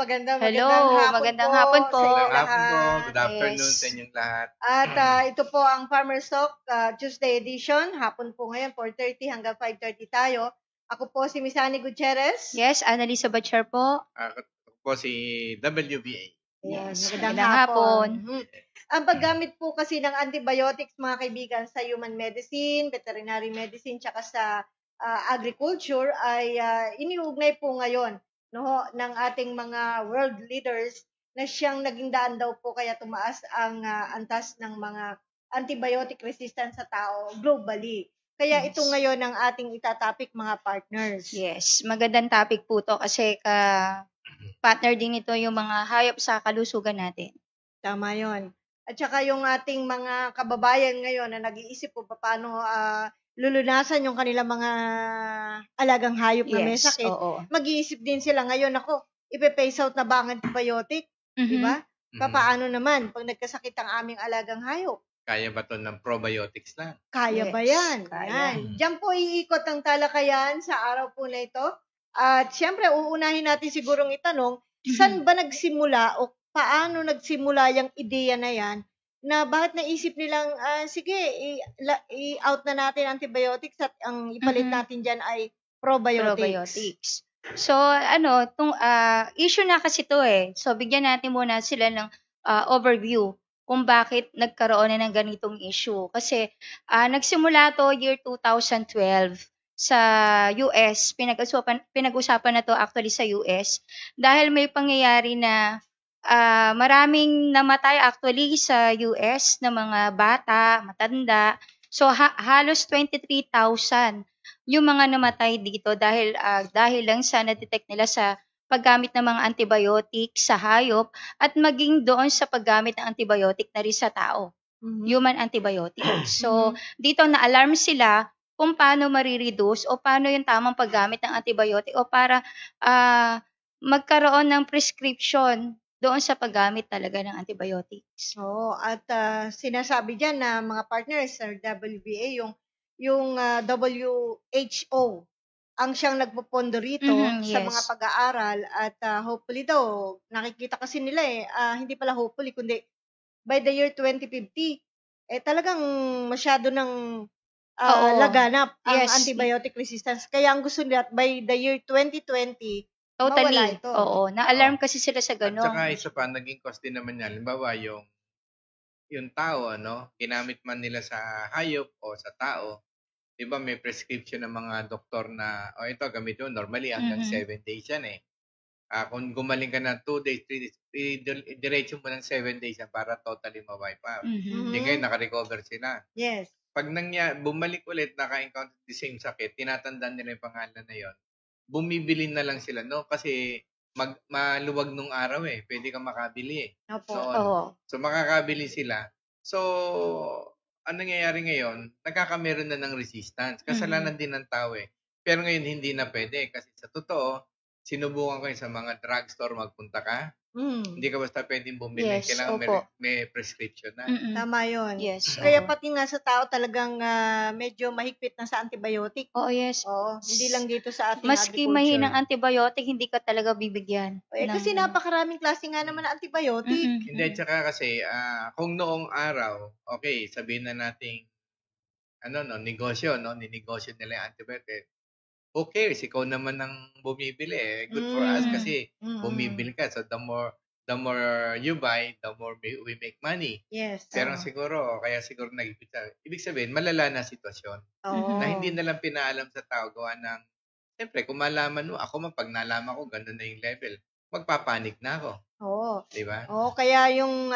magandang Hello, hapon magandang po hapon sa po. inyong Magandang hapon po. lahat. Good afternoon Yes. sa inyong lahat. At ito po ang Farmer's Talk Tuesday edition. Hapon po ngayon, 4:30 hanggang 5:30 tayo. Ako po si Misani Gutierrez. Yes, Annalisa Butcher po. Ako po si WBA. Yes, Magandang magandang hapon. Ang paggamit po kasi ng antibiotics, mga kaibigan, sa human medicine, veterinary medicine, tsaka sa agriculture ay iniugnay po ngayon ng ating mga world leaders na siyang naging daan daw po kaya tumaas ang antas ng mga antibiotic resistance sa tao globally. Kaya Yes. ito ngayon ang ating itatopic, mga partners. Yes, magandang topic po to kasi partner din ito yung mga hayop sa kalusugan natin. Tama yon. At saka yung ating mga kababayan ngayon na nag-iisip po paano lulunasan yung kanilang mga alagang hayop na may Yes, sakit. oo. Mag-iisip din sila ngayon, ako, ipe-phase out na ba ang antibiotic? Di ba? Paano naman pag nagkasakit ang aming alagang hayop? Kaya ba ito ng probiotics lang? Kaya Yes, ba yan? kaya. Yan. Diyan po iikot ang talakayan sa araw po na ito. At syempre, uunahin natin sigurong itanong, saan ba nagsimula o paano nagsimula yung ideya na yan na bakit naisip nilang, sige, i-out na natin antibiotics at ang ipalit natin dyan ay probiotics. So, issue na kasi to eh. So, bigyan natin muna sila ng overview kung bakit nagkaroon na ng ganitong issue. Kasi, nagsimula to year 2012 sa US. Pinag-usapan na to actually sa US. Dahil may pangyayari na maraming namatay actually sa US na mga bata, matanda. So, halos 23,000 yung mga namatay dito dahil lang sa na-detect nila sa paggamit ng mga antibiotic sa hayop at maging doon sa paggamit ng antibiotic na rin sa tao. Human antibiotics. So, dito na-alarm sila kung paano marireduce o paano yung tamang paggamit ng antibiotic o para magkaroon ng prescription doon sa paggamit talaga ng antibiotics. At sinasabi dyan na mga partners sa WBA, yung WHO ang siyang nagpopondo rito sa yes. mga pag-aaral at hopefully daw, nakikita kasi nila hindi pala hopefully, kundi by the year 2050, talagang masyado ng laganap ang Yes. antibiotic resistance. Kaya ang gusto nila, by the year 2020, Totally. mawala ito. Oo. Na-alarm kasi sila sa At gano'n. saka isa pa, naging cost din naman yan. Halimbawa, yung tao, ginamit man nila sa hayop o sa tao, di ba may prescription ng mga doktor na, ito, gamit yun. Normally, hanggang 7 days yan eh. Kung gumaling ka na 2 days, 3 days, diretso mo ng 7 days yan para totally ma-wipe out. Hindi ngayon, naka-recover sila. Yes. Pag bumalik ulit, naka-encounter the same sakit, tinatandaan nila yung pangalan na yon, bumibili na lang sila, kasi maluwag nung araw pwede kang makabili So makakabili sila. So, ano nangyayari ngayon? Nagkakameron na ng resistance. Kasalanan din ng tao Pero ngayon hindi na pwede kasi sa totoo, sinubukan ko sa mga drugstore, magpunta ka. Hindi ka basta pwedeng bumili. Yes, Kailangan may prescription na. Tama yun. Yes. Kaya pati nga sa tao talagang medyo mahigpit na sa antibiotic. Oo, yes. Hindi lang dito sa ating Maski agriculture. mahinang antibiotic, hindi ka talaga bibigyan. Kasi napakaraming klase nga naman na antibiotic. Hindi, tsaka kasi, kung noong araw, okay, sabihin na nating, negosyo, ninegosyo nila yung antibiotic. Who cares? Ikaw naman ang bumibili. Good for us kasi bumibili ka. So, the more you buy, the more we make money. Yes. Pero siguro nag-ipit sa. Ibig sabihin, malala na sitwasyon. Na hindi na lang pinaalam sa tao gawa ng, siyempre, kung malaman mo, ako pag nalaman ko, ganun na yung level, magpapanik na ako. Diba? Kaya yung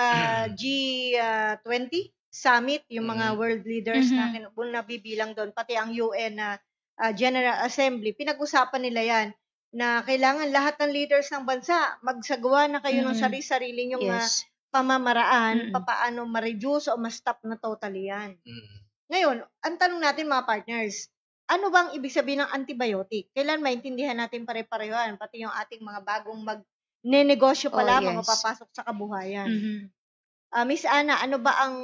G20 summit, yung mga world leaders na nabibilang doon, pati ang UN na General Assembly, pinag-usapan nila yan na kailangan lahat ng leaders ng bansa magsagawa na kayo ng sarili yung pamamaraan, papaano ma-reduce o ma-stop na totally yan. Ngayon, ang tanong natin mga partners, ano bang ibig sabihin ng antibiotic? Kailan maintindihan natin pare-parehan, pati yung ating mga bagong mag-nenegosyo pa lamang mapapasok sa kabuhayan. Miss Ana, ano ba ang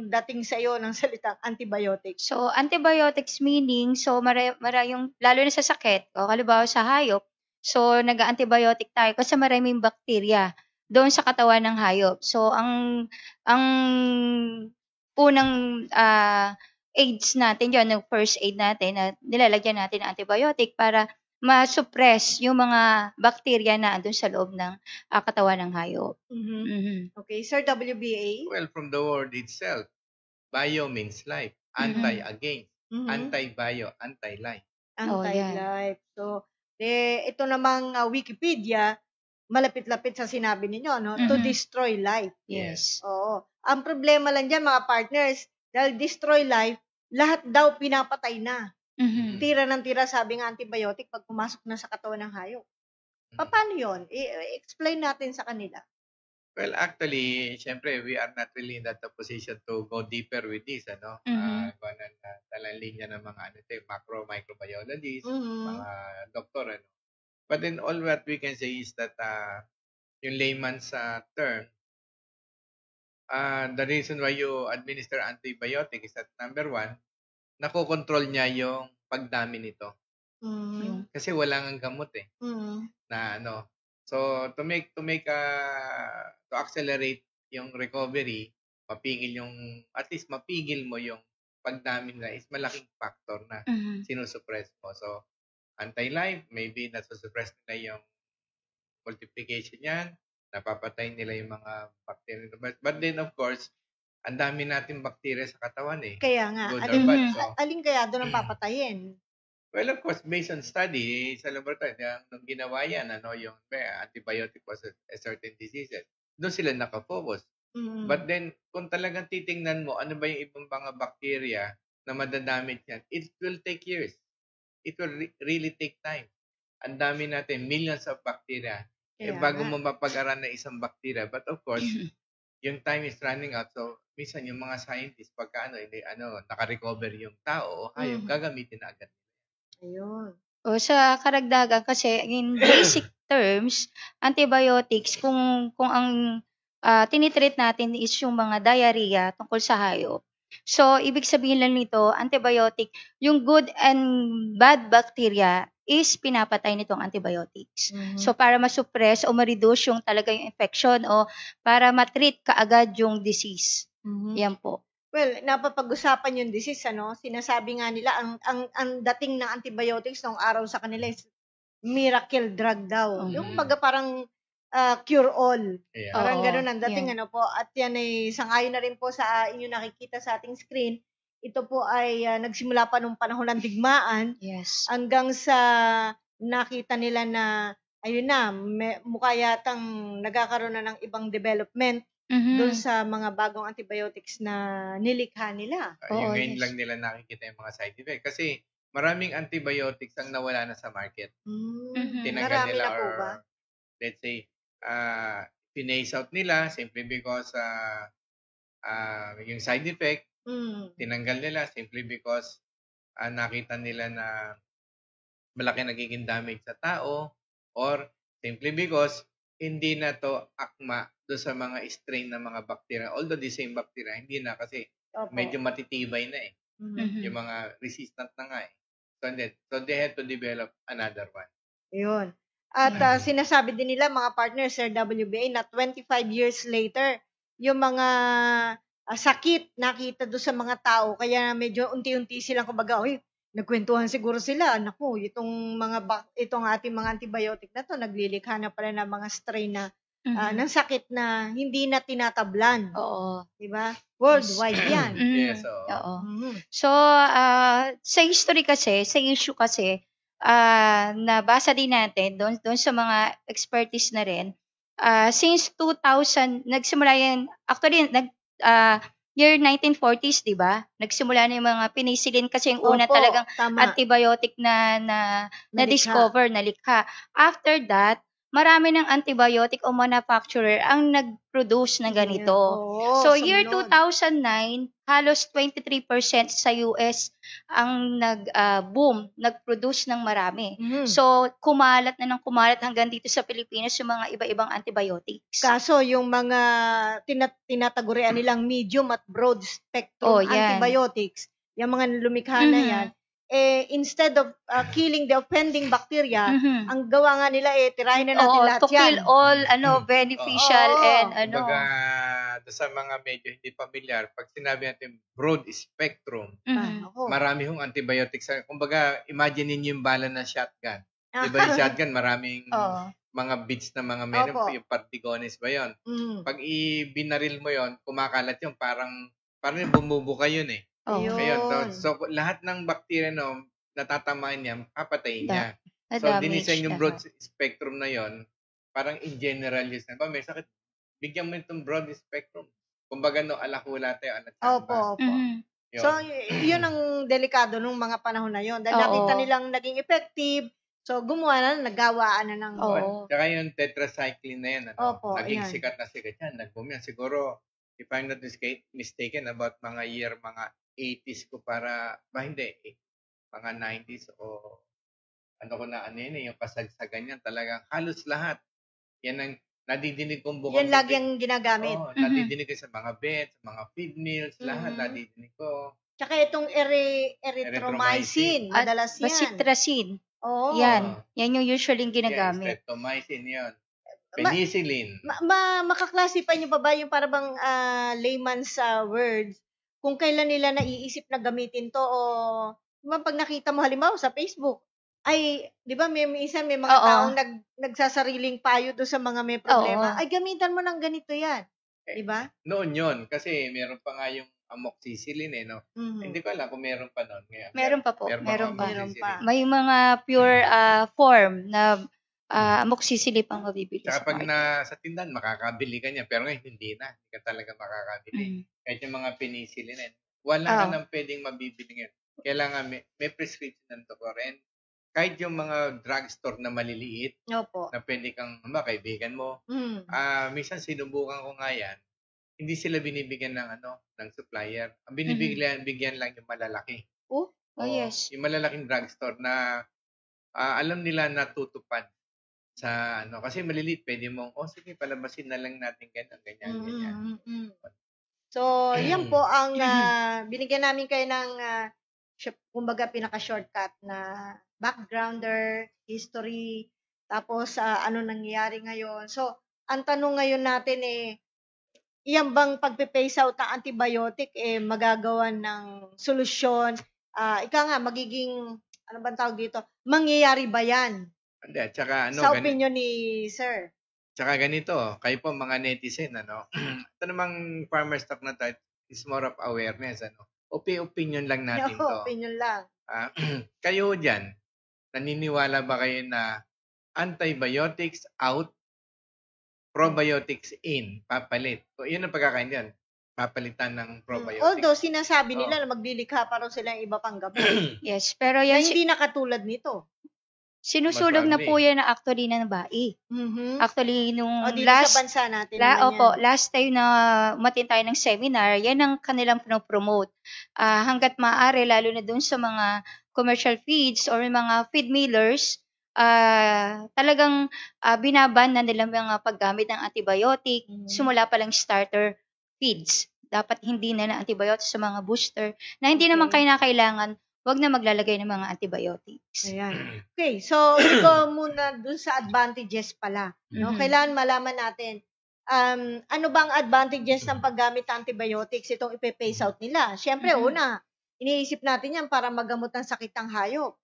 dating sa iyo ng salitang antibiotics? So, antibiotics meaning, marayong, lalo na sa sakit, o halimbawa sa hayop, So, nag-antibiotic tayo kasi maraming bakterya doon sa katawan ng hayop. So, ang unang aids natin yon, yung first aid natin na nilalagyan natin ng antibiotic para ma-suppress yung mga bakterya na andun sa loob ng katawan ng hayop. Okay, Sir WBA? Well, from the word itself, bio means life. Anti against. Anti-bio, anti-life. Anti-life. So, ito namang Wikipedia, malapit-lapit sa sinabi ninyo, no? To destroy life. Yes. Oo. Ang problema lang dyan, mga partners, dahil destroy life, lahat daw pinapatay na. Tira ng tira, sabi ng antibiotic, pag pumasok na sa katawan ng hayop. Paano yun? Explain natin sa kanila. Well, actually, syempre, we are not really in that position to go deeper with this, ano? Talang linya ng mga microbiologists, mga doktor, ano? But then all what we can say is that yung layman's term, the reason why you administer antibiotic is that number one, nakokontrol niya yung pagdami nito. Kasi wala nang gamot eh. Na ano. So to accelerate yung recovery, at least mapigil mo yung pagdami na is malaking factor na sinusuppress mo. So anti-life, maybe nasusuppress nila yung multiplication yan, napapatay nila yung mga bacteria. But then of course, ang dami nating bacteria sa katawan eh. Kaya nga, Good or bad. So, alin kaya doon ang papatayin? well, of course, based on study sa laboratory, nung ginawa yan, yung antibiotic for certain diseases, doon sila nakafocus. But then, kung talagang titingnan mo, ano ba yung ibang mga bacteria na madadamage yan, it will take years. It will really take time. Ang dami natin, millions of bacteria. Bago mo mapag-aral na isang bacteria. But of course, yung time is running out. So, minsan yung mga scientists, pagka naka-recover yung tao o hayop, gagamitin na agad. Ayun. O sa karagdagan kasi in basic terms, antibiotics kung ang tinitreat natin is yung mga diarrhea tungkol sa hayop. So ibig sabihin lang nito, antibiotic, yung good and bad bacteria is pinapatay nitong antibiotics. So para ma-suppress o ma-reduce yung talaga yung infection o para ma-treat kaagad yung disease. Yan po. Well, napapag-usapan yung disease, ano? Sinasabi nga nila, ang dating ng antibiotics noong araw sa kanila is miracle drug daw. Yung parang cure-all. Yeah. Parang ganun ang dating, ano po. At yan ay sangayon na rin po sa inyo nakikita sa ating screen. Ito po ay nagsimula pa nung panahon ng digmaan. Yes. Hanggang sa nakita nila na, ayun na, mukha yatang nagkakaroon na ng ibang development doon sa mga bagong antibiotics na nilikha nila. Yung ngayon lang nila nakikita yung mga side effect. Kasi maraming antibiotics ang nawala na sa market. Tinanggal nila na po ba? Let's say, pinace out nila simply because yung side effect, tinanggal nila simply because nakita nila na malaki nagiging damage sa tao or simply because hindi na to akma doon sa mga strain ng mga bacteria. Although the same bacteria, hindi na kasi medyo matitibay na eh. Yung mga resistant na nga eh. So they had to develop another one. Yun. At sinasabi din nila, mga partners, Sir WBA, na 25 years later, yung mga sakit nakita doon sa mga tao, kaya medyo unti-unti silang kumbaga, nagkwentuhan siguro sila, naku, itong ating mga antibiotic na to, naglilikha na pala ng mga strain na ng sakit na hindi na tinatablan. Oo. Diba? Worldwide yan. Yes, oo. So, sa history kasi, sa issue kasi, nabasa din natin doon sa mga expertise na rin, since 2000, nagsimula yan, actually, year 1940s, di ba? Nagsimula na yung mga penicillin kasi yung una talagang antibiotic na discover, nalikha. After that, marami ng antibiotic o manufacturer ang nag-produce ng ganito. So, year 2009, halos 23% sa US ang nag-boom, nag-produce ng marami. So, kumalat na ng kumalat hanggang dito sa Pilipinas yung mga iba-ibang antibiotics. Kaso, yung mga tinatagurian nilang medium at broad spectrum antibiotics, yung mga lumikha na yan, instead of killing the offending bacteria, Mhm. ang gawa nga nila tirahin na natin Oo, lahat to kill yan. all beneficial Oo. and Kumbaga, sa mga medyo hindi familiar, pag sinabi natin broad spectrum, Ako. marami hong antibiotics. Kumbaga, imagine ninyo yung bala ng shotgun. Diba yung shotgun, maraming Oo. mga bits na mga meron, Opo. yung partigones ba yun? Mm. Pag ibinaril mo yon, kumakalat yun, parang bumubuka yun eh. Oh. Ayun, so lahat ng bacteria no, natatamaan niya, papatayin niya. So, dinisign yung broad spectrum na yon, parang in general use na. May sakit, bigyan mo itong broad spectrum. Kumbaga, no, alakula tayo, Opo. Yun. So, yun ang delikado nung mga panahon na yun. Dahil nakita nilang naging effective, so gumawa na, naggawaan na ng... Tsaka yung tetracycline na yan, Opo, naging yan. sikat na sikat yan. Nag-boom yan. Siguro, if I'm not mistaken, about mga mga 80s ko para, mga 90s o yung kasagsagan yan. Talagang halos lahat. Yan ang nadidinig kong bukang. Yan lagi ang ginagamit. Nadidinig ko sa mga vet, sa mga feed mills, lahat nadidinig ko. Tsaka itong erythromycin, madalas yan. Bacitracin. Oo. Yan yung usually ginagamit. Streptomycin yun. Penicillin. Makaklasify niyo pa ba yung parang layman's words kung kailan nila naiisip na gamitin to o pag nakita mo halimbawa sa Facebook, ay, di ba may mga taong nagsasariling payo doon sa mga may problema, ay gamitan mo ng ganito yan. Di ba? Noon yun, kasi meron pa nga yung amoxicillin no? Hindi ko alam kung meron pa noon. Meron pa po. Meron pa. May mga pure form na amoxicillin pang mabibili sa pag sa tindahan, makakabili ka niya. Pero ngayon, hindi na. Hindi ka talaga makakabili. Kahit yung mga penicillin, wala ka nang pwedeng mabibili ngayon. Kailangan may prescription ng doktor. And kahit yung mga drugstore na maliliit, na pwede kang kaibigan mo, minsan sinubukan ko nga yan, hindi sila binibigyan ng ng supplier. Ang bigyan lang yung malalaki. Yes. Yung malalaking drugstore na alam nila na tutupad sa kasi maliliit, pwede mong, sige, palabasin na lang natin ganyan. So, yan po ang binigyan namin kayo ng kumbaga pinaka-shortcut na backgrounder, history, tapos ano nangyayari ngayon. So, ang tanong ngayon natin iyan bang pagpe-phase out ng antibiotic magagawa ng solusyon? Ika nga, magiging, ano bang tawag dito? Mangyayari ba yan? Hindi, tsaka sa opinion ni Sir. Tsaka ganito, kayo po mga netizen, ito namang farmer stock na tayo is more of awareness, opinion lang natin to. Opinion lang. Kayo dyan, naniniwala ba kayo na antibiotics out, probiotics in, papalit? So, yun ang pagkakain dyan. Papalitan ng probiotics. Although, sinasabi nila na maglilikha pa rin sila ng iba pang gamot. Yes, pero yan... hindi nakatulad nito. Sinusulog na po yan actually ng BAI. Actually, nung last... sa bansa natin. Last time na umatin tayo ng seminar, yan ang kanilang promote. Hanggat maaari, lalo na dun sa mga commercial feeds or mga feed millers, talagang binaban na nilang mga paggamit ng antibiotic, simula pa lang starter feeds. Dapat hindi na antibiotics sa mga booster na hindi naman kailangan, wag na maglalagay ng mga antibiotics. Ayan. Okay, so ito muna dun sa advantages pala. No? Kailangan malaman natin ano bang advantages ng paggamit ng antibiotics itong ipe-phase out nila. Siyempre, una, iniisip natin yan para magamot ang sakit ng hayop.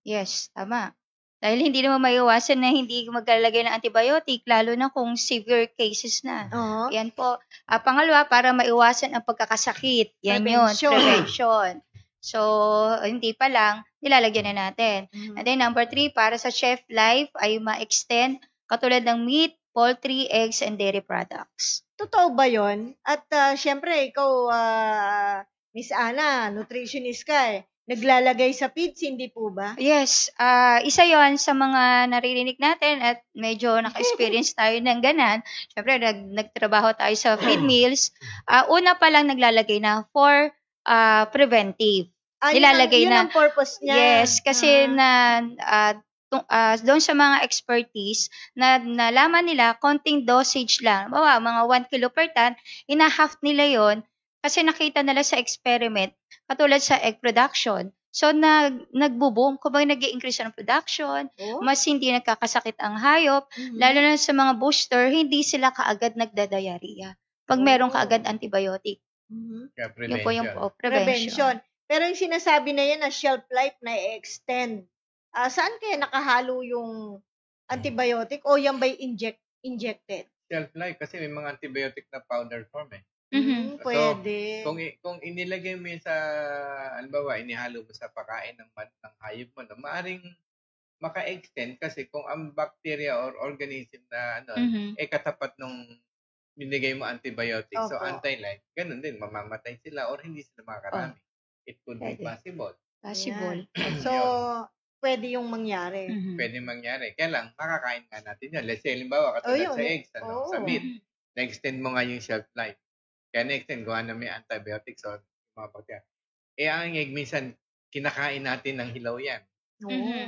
Yes, tama. Dahil hindi naman maiwasan na hindi maglalagay ng antibiotic, lalo na kung severe cases na. Yan po. Pangalawa, para maiwasan ang pagkakasakit. Yan yun, prevention. So, hindi pa lang, nilalagyan na natin. And then, number 3, para sa shelf life ay ma-extend katulad ng meat, poultry, eggs, and dairy products. Totoo ba yon? At syempre, ikaw, Miss Ana, nutritionist ka naglalagay sa feeds, hindi po ba? Yes. Isa yon sa mga naririnig natin at medyo naka-experience tayo ng ganan. Syempre, nagtrabaho tayo sa feed mills. Una pa lang naglalagay na for preventive. Nilalagay yun ang purpose niya. Yes, kasi doon sa mga expertise na nalaman nila konting dosage lang. Mga 1 kilo per ton, ina-half nila yon kasi nakita nila sa experiment, katulad sa egg production, So, nagbo-boom. Kumbaga, nag-i-increase ang production, mas hindi nagkakasakit ang hayop, lalo na sa mga booster, hindi sila kaagad nagdadiarrhea. Pag meron kaagad antibiotic. Yun po yung prevention. Pero yung sinasabi na yan na shelf life na i-extend, saan kaya nakahalo yung antibiotic o yan ba injected? Shelf life kasi may mga antibiotic na powder form eh. Pwede. So, kung inilagay mo yun sa, halimbawa, inihalo mo sa pagkain ng hayop mo, no, maaring maka-extend kasi kung ang bacteria or organism na katapat nung binigay mo antibiotic, so anti-life, ganun din, mamamatay sila or hindi sila makakarami. It could be possible. So, pwede yung mangyari. Pwede mangyari. Kaya lang, makakain nga natin yan. Let's say, halimbawa, katulad sa eggs, sa meat, na-extend mo nga yung shelf life. Kaya na-extend, gawa na may antibiotics o mga bacteria. Ang egg, minsan, kinakain natin ng hilaw yan.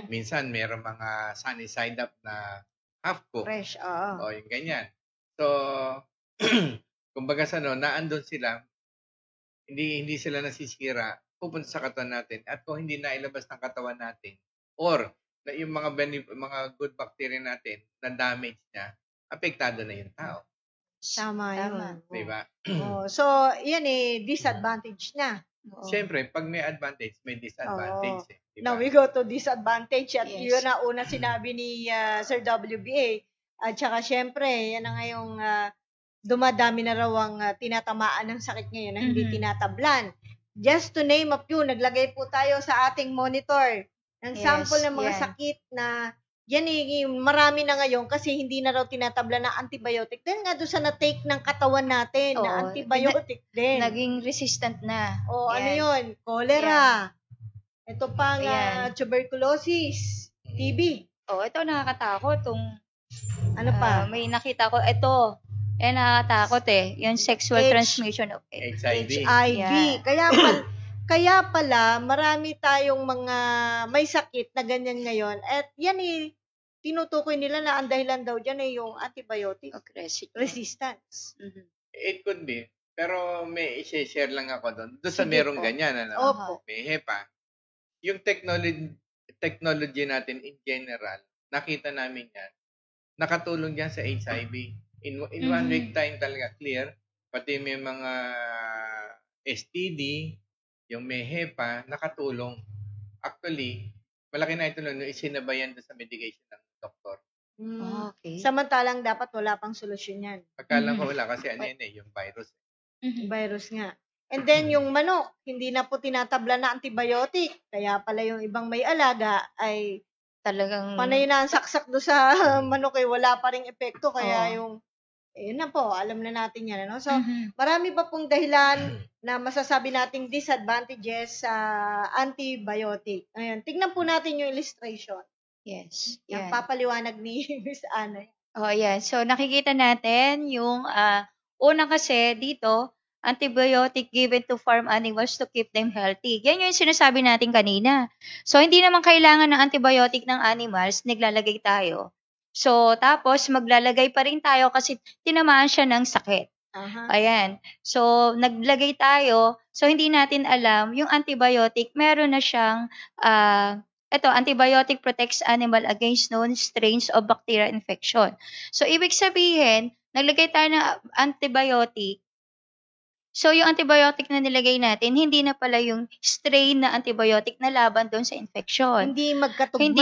Minsan, meron mga sunny side up na half-cooked. Fresh, o yung ganyan. So, kumbaga sa naandun sila, hindi sila nasisira, pupunta sa katawan natin. At kung hindi nailabas ng katawan natin, or yung mga good bacteria natin na damage niya, apektado na yung tao. Tama yun. Diba? So, yan disadvantage na. Siyempre, pag may advantage, may disadvantage. Diba? Now we go to disadvantage. At yun na una sinabi ni Sir WBA. At saka siyempre, yan na ngayong dumadami na raw ang tinatamaan ng sakit ngayon na hindi tinatablan. Just to name a few, naglagay po tayo sa ating monitor ng sample ng mga sakit na yan marami na ngayon kasi hindi na raw tinatabla ng antibiotic. Dahil nga doon sa na-take ng katawan natin na antibiotic din. Naging resistant na. Ano yun? Cholera. Ito pang tuberculosis. TB. Ito nakakatakot. Ano pa? May nakita ko. Ito. Nakakatakot yung sexual transmission of HIV. Kaya pala, marami tayong mga may sakit na ganyan ngayon. At yan tinutukoy nila na ang dahilan daw dyan yung antibiotic resistance. It could be. Pero may i-share lang ako doon. Doon sa merong ganyan. May HEPA. Yung technology natin in general, nakita namin yan. Nakatulong yan sa HIV. In 1 week time talaga clear. Pati may mga STD, yung may HEPA, nakatulong. Actually, malaki na ito nung isinabayan doon sa medication ng doktor. Okay. Samantalang dapat wala pang solusyon yan. Akala ko wala kasi yung virus. Virus nga. And then yung manok, hindi na po tinatabla na antibiotic. Kaya pala yung ibang may alaga ay talagang panay na ang saksak do sa manok wala pa ring epekto. Kaya yun na po, alam na natin yan. So, marami pa pong dahilan na masasabi nating disadvantages sa antibiotic. Ayan, tignan po natin yung illustration. Yes. Yung papaliwanag ni Miss Ana. Yan. So, nakikita natin yung una kasi dito, antibiotic given to farm animals to keep them healthy. Yan yung sinasabi natin kanina. So, hindi naman kailangan ng antibiotic ng animals, naglalagay tayo. So, tapos maglalagay pa rin tayo kasi tinamaan siya ng sakit. Ayan. So, naglagay tayo. So, hindi natin alam, yung antibiotic, meron na siyang, antibiotic protects animal against known strains of bacterial infection. So, ibig sabihin, naglagay tayo ng antibiotic. So, yung antibiotic na nilagay natin, hindi na pala yung strain na antibiotic na laban doon sa infection. Hindi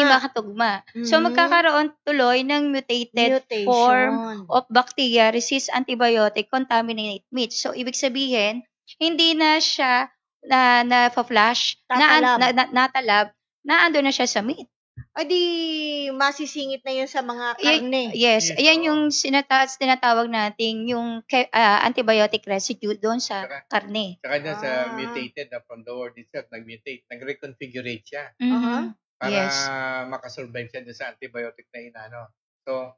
makatugma. So, magkakaroon tuloy ng mutated form of bacteria-resist antibiotic contaminated meat. So, ibig sabihin, hindi na siya na-flash, natalab, ando na siya sa meat. Ay di masisingit na yun sa mga karne. Yes. Ayan yung tinatawag nating yung antibiotic residue doon sa karne. Saka dyan sa mutated, from the word itself, nag-mutate, nag-reconfigurate siya. Para makasurvive siya doon sa antibiotic na inano. So,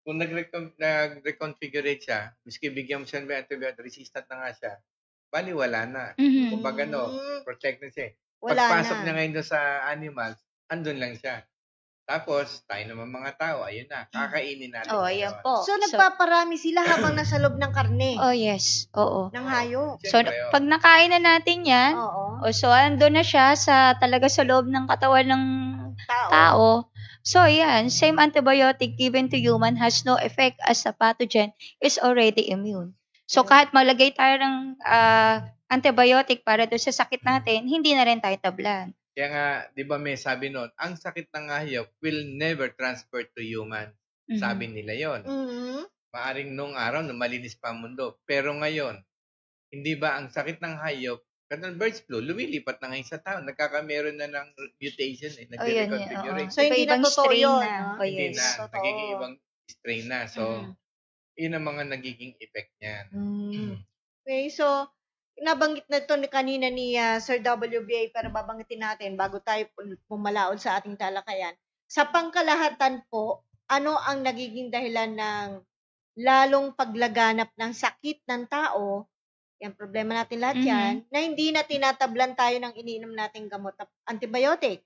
kung nag-reconfigurate siya, miski bigyan mo siya ng antibiotic, resistant na nga siya, bali wala na. Kumbaga protect na siya. Pagpasok niya ngayon doon sa animals, andun lang siya. Tapos, tayo naman mga tao, ayun na, kakainin natin. Ayan po. So, nagpaparami sila habang nasa loob ng karne. Yes. Oo. Ng hayop. So, pag nakain na natin yan, So, andun na siya talaga sa loob ng katawan ng tao. So, yan, same antibiotic given to human has no effect as the pathogen is already immune. So, kahit maglagay tayo ng antibiotic para doon sa sakit natin, hindi na rin tayo tablan. Kaya nga, di ba may sabi nun, ang sakit ng hayop will never transfer to human. Sabi nila yon. Maaring nung araw, nung malinis pa ang mundo. Pero ngayon, hindi ba ang sakit ng hayop, katulad birds flu, lumilipat na ngayon sa tao. Nagkakameron na ng mutation, nagre-reconfigurate. So, hindi na totoo yun. Hindi na. Nagiging ibang strain na. So, yun ang mga nagiging effect niyan. Okay, so, nabanggit na ito kanina ni Sir WBA, pero babanggitin natin bago tayo pumalaod sa ating talakayan. Sa pangkalahatan po, ano ang nagiging dahilan ng lalong paglaganap ng sakit ng tao? Yan, problema natin lahat yan, na hindi na tinatablan tayo ng iniinom nating gamot at antibiotic.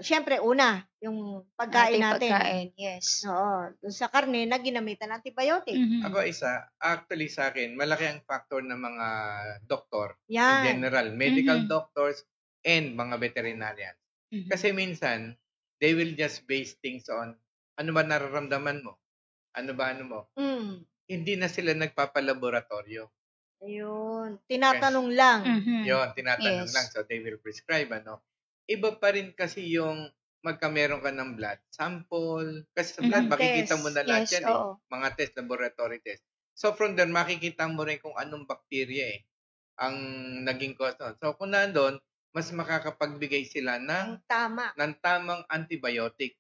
Siyempre, una, yung pagkain natin. Pagkain, yes. Oo, dun sa karne na ginamitan ng antibiotic. Ako actually sa akin, malaki ang factor ng mga doktor, Yan. in general, medical doctors, and mga veterinarians. Kasi minsan, they will just base things on, ano ba nararamdaman mo? Ano mo? Hindi na sila nagpapalaboratorio. Ayun. Tinatanong lang. Yun, tinatanong lang. So, they will prescribe, Iba pa rin kasi yung meron ka ng blood sample. Kasi sa blood, makikita mo na lahat yan. Mga test, laboratory test. So, from there, makikita mo rin kung anong bacteria ang naging cause. So, kung nandun, mas makakapagbigay sila ng tamang antibiotic.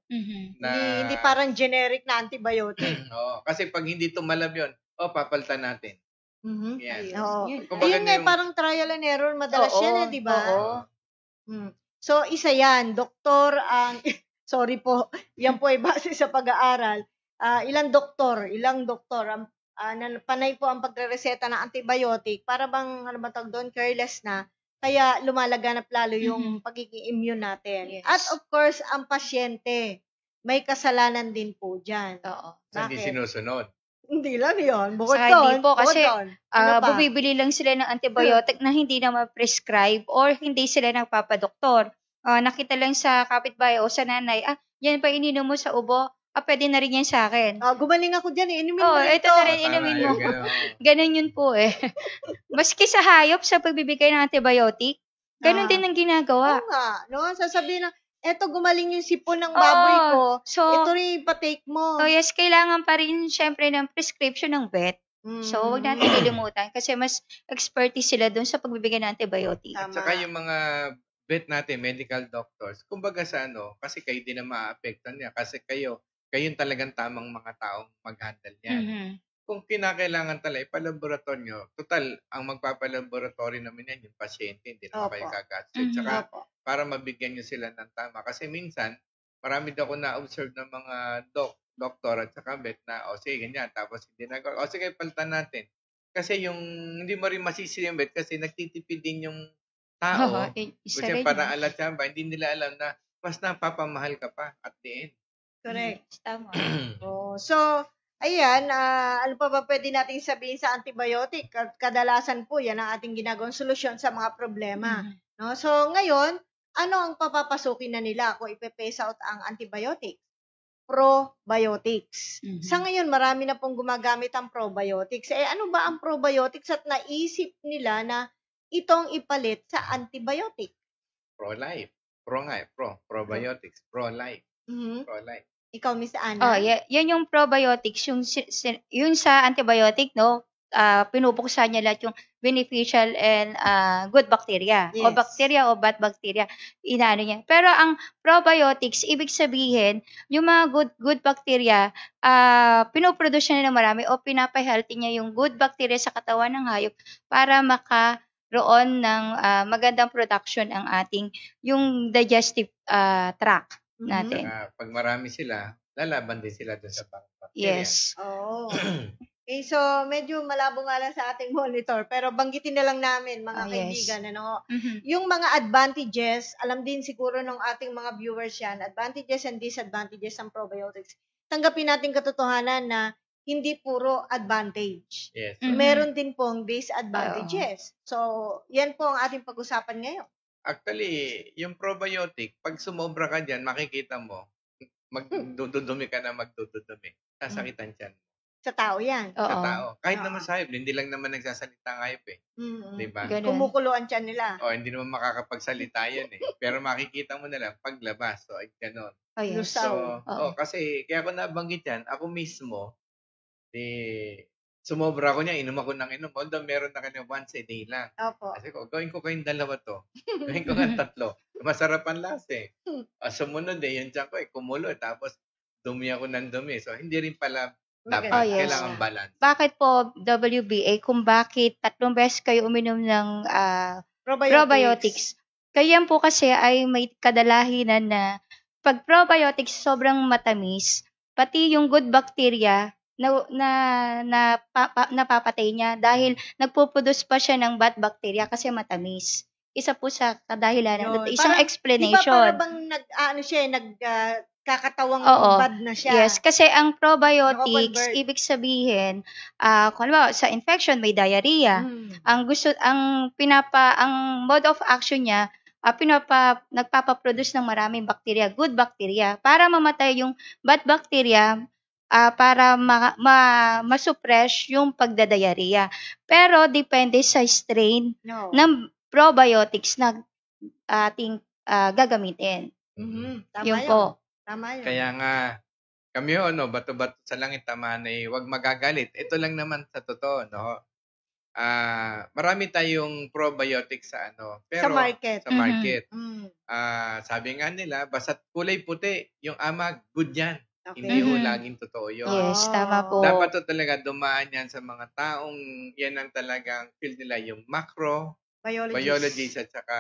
Hindi parang generic na antibiotic. Kasi pag hindi tumalab yun, papalitan natin. Yan. Ayun nga, parang trial and error. Madalas yan, di ba? So, isa yan. Doktor ang... sorry po. Yan po ay base sa pag-aaral. Ilang doktor ang panay po ang pagre-reseta ng antibiotic para bang, doon, careless na. Kaya lumalaganap lalo yung pagiging immune natin. Yes. At of course, ang pasyente, may kasalanan din po dyan. Hindi sinusunod. Hindi lang yun. Bukod hindi po kasi bumibili lang sila ng antibiotic na hindi na ma-prescribe or hindi sila nagpapadoktor. Nakita lang sa kapitbahay o sa nanay, yan pa ininom mo sa ubo, pwede na rin yan sa akin. Gumaling ako dyan, inumin mo ito na rin inumin mo. Ganun yun po Maski sa hayop, sa pagbibigay ng antibiotic, ganun din ang ginagawa. Oo nga, sasabihin na, eto gumaling yung sipon ng baboy ko, so, ito rin ipatake mo. So yes, kailangan pa rin syempre ng prescription ng vet. So huwag natin ilimutan kasi mas expertise sila doon sa pagbibigay ng antibiotic. At saka yung mga vet natin, medical doctors, kumbaga sa kasi kayo din na ma-apektan niya kasi kayo talagang tamang mga taong mag-handle niyan. Kung kinakailangan talaga ipalaboratorio, total, ang magpapalaboratory naman yan, yung pasyente, hindi naman kayo gagastos. Tsaka, para mabigyan nyo sila ng tama. Kasi minsan, marami daw ako na-observe ng mga doktor at saka vet na, sige, ganyan, tapos hindi na, sige, palitan natin. Kasi hindi mo rin masisi yung vet kasi nagtitipid din yung tao. Kasi para alam siya ba, hindi nila alam na mas napapamahal ka pa at the end. Correct. Tama. So, ayan, ano pa ba pwede natin sabihin sa antibiotic? Kadalasan po, yan ang ating ginagawang solusyon sa mga problema. No? So, ngayon, ano ang papapasukin na nila kung ipe-phase out ang antibiotics? Probiotics. Sa ngayon, marami na pong gumagamit ang probiotics. Ano ba ang probiotics at naisip nila na itong ipalit sa antibiotic? Pro-life. Probiotics. Pro-life. Pro-life. Ikaw, Miss Ana? Yan yung probiotics, yung sa antibiotic, pinupuksan niya lahat yung beneficial and good bacteria. Yes. O bacteria o bad bacteria, inaano niya. Pero ang probiotics, ibig sabihin, yung mga good bacteria, pinoproduce niya ng marami o pinapahealthy niya yung good bacteria sa katawan ng hayop para makaroon ng magandang production ang ating, yung digestive tract natin. Pag marami sila, lalaban din sila dun sa bacteria. Yes. Okay, so medyo malabo nga lang sa ating monitor, pero banggitin na lang namin mga kaibigan, yung mga advantages, alam din siguro ng ating mga viewers yan, advantages and disadvantages ng probiotics. Tanggapin natin katotohanan na hindi puro advantage. Yes. Mhm. Meron din pong Oo. disadvantages. So, yan po ang ating pag-usapan ngayon. Actually, yung probiotic, pag sumobra ka dyan, makikita mo, magdudumi ka na magdudumi. Sasakitan yan. Sa tao yan. Sa Oo. tao. Kahit Oo. naman sa hayop, hindi lang naman nagsasalita ang hayop eh. Mm. Di ba? Ganun. Kumukulo ang tiyan nila. O, hindi naman makakapagsalita yan eh. Pero makikita mo na lang paglabas. So, ay ganon. Oh, yes. Lusaw. So, Oo. kasi, kaya ako nabanggit yan, ako mismo, sumobra ako niya, inom ako ng inom. Although meron na kanya once a day lang. Opo. Kasi ko, gawin ko kayong dalawa to. Gawin ko kayong tatlo. Masarap ang lasa eh. Sumunod eh, yung tiyan ko eh, kumulo eh. Tapos, dumi ako ng dumi. So, hindi rin pala dapat. Oh, yes. Kailangan balance. Bakit po WBA kung bakit 3 beses kayo uminom ng probiotics? Kaya po kasi ay may kadalahinan na pag probiotics sobrang matamis, pati yung good bacteria napapatay niya dahil nagpo-produce pa siya ng bad bacteria kasi matamis. Isa po sa kadahilanan. Yun. Isang Parang, explanation. Di ba para bang kakatawang Oo. bad na siya? Yes, kasi ang probiotics, Nako-convert. ibig sabihin, kung halimbawa, sa infection may diarrhea. Ang mode of action niya, nagpapa-produce ng maraming bacteria, good bacteria, para mamatay yung bad bacteria, para ma-suppress yung pagdadiarrhea. Pero depende sa strain No. ng probiotics na ating gagamitin. Tama Yun yun. po. Tama yun. Kaya nga, kami bato-bato sa langit tamaan ay huwag magagalit. Ito lang naman sa totoo, no? Marami tayong probiotics sa pero Sa market. Sa market. Mm. Sabi nga nila, basta kulay puti, yung amag, good yan. Okay. Hindi ho Mhm. laging totoo yun. Yes, tama po. Dapat to talaga dumaan yan sa mga taong yan ang talagang field nila, yung macro, biologists at saka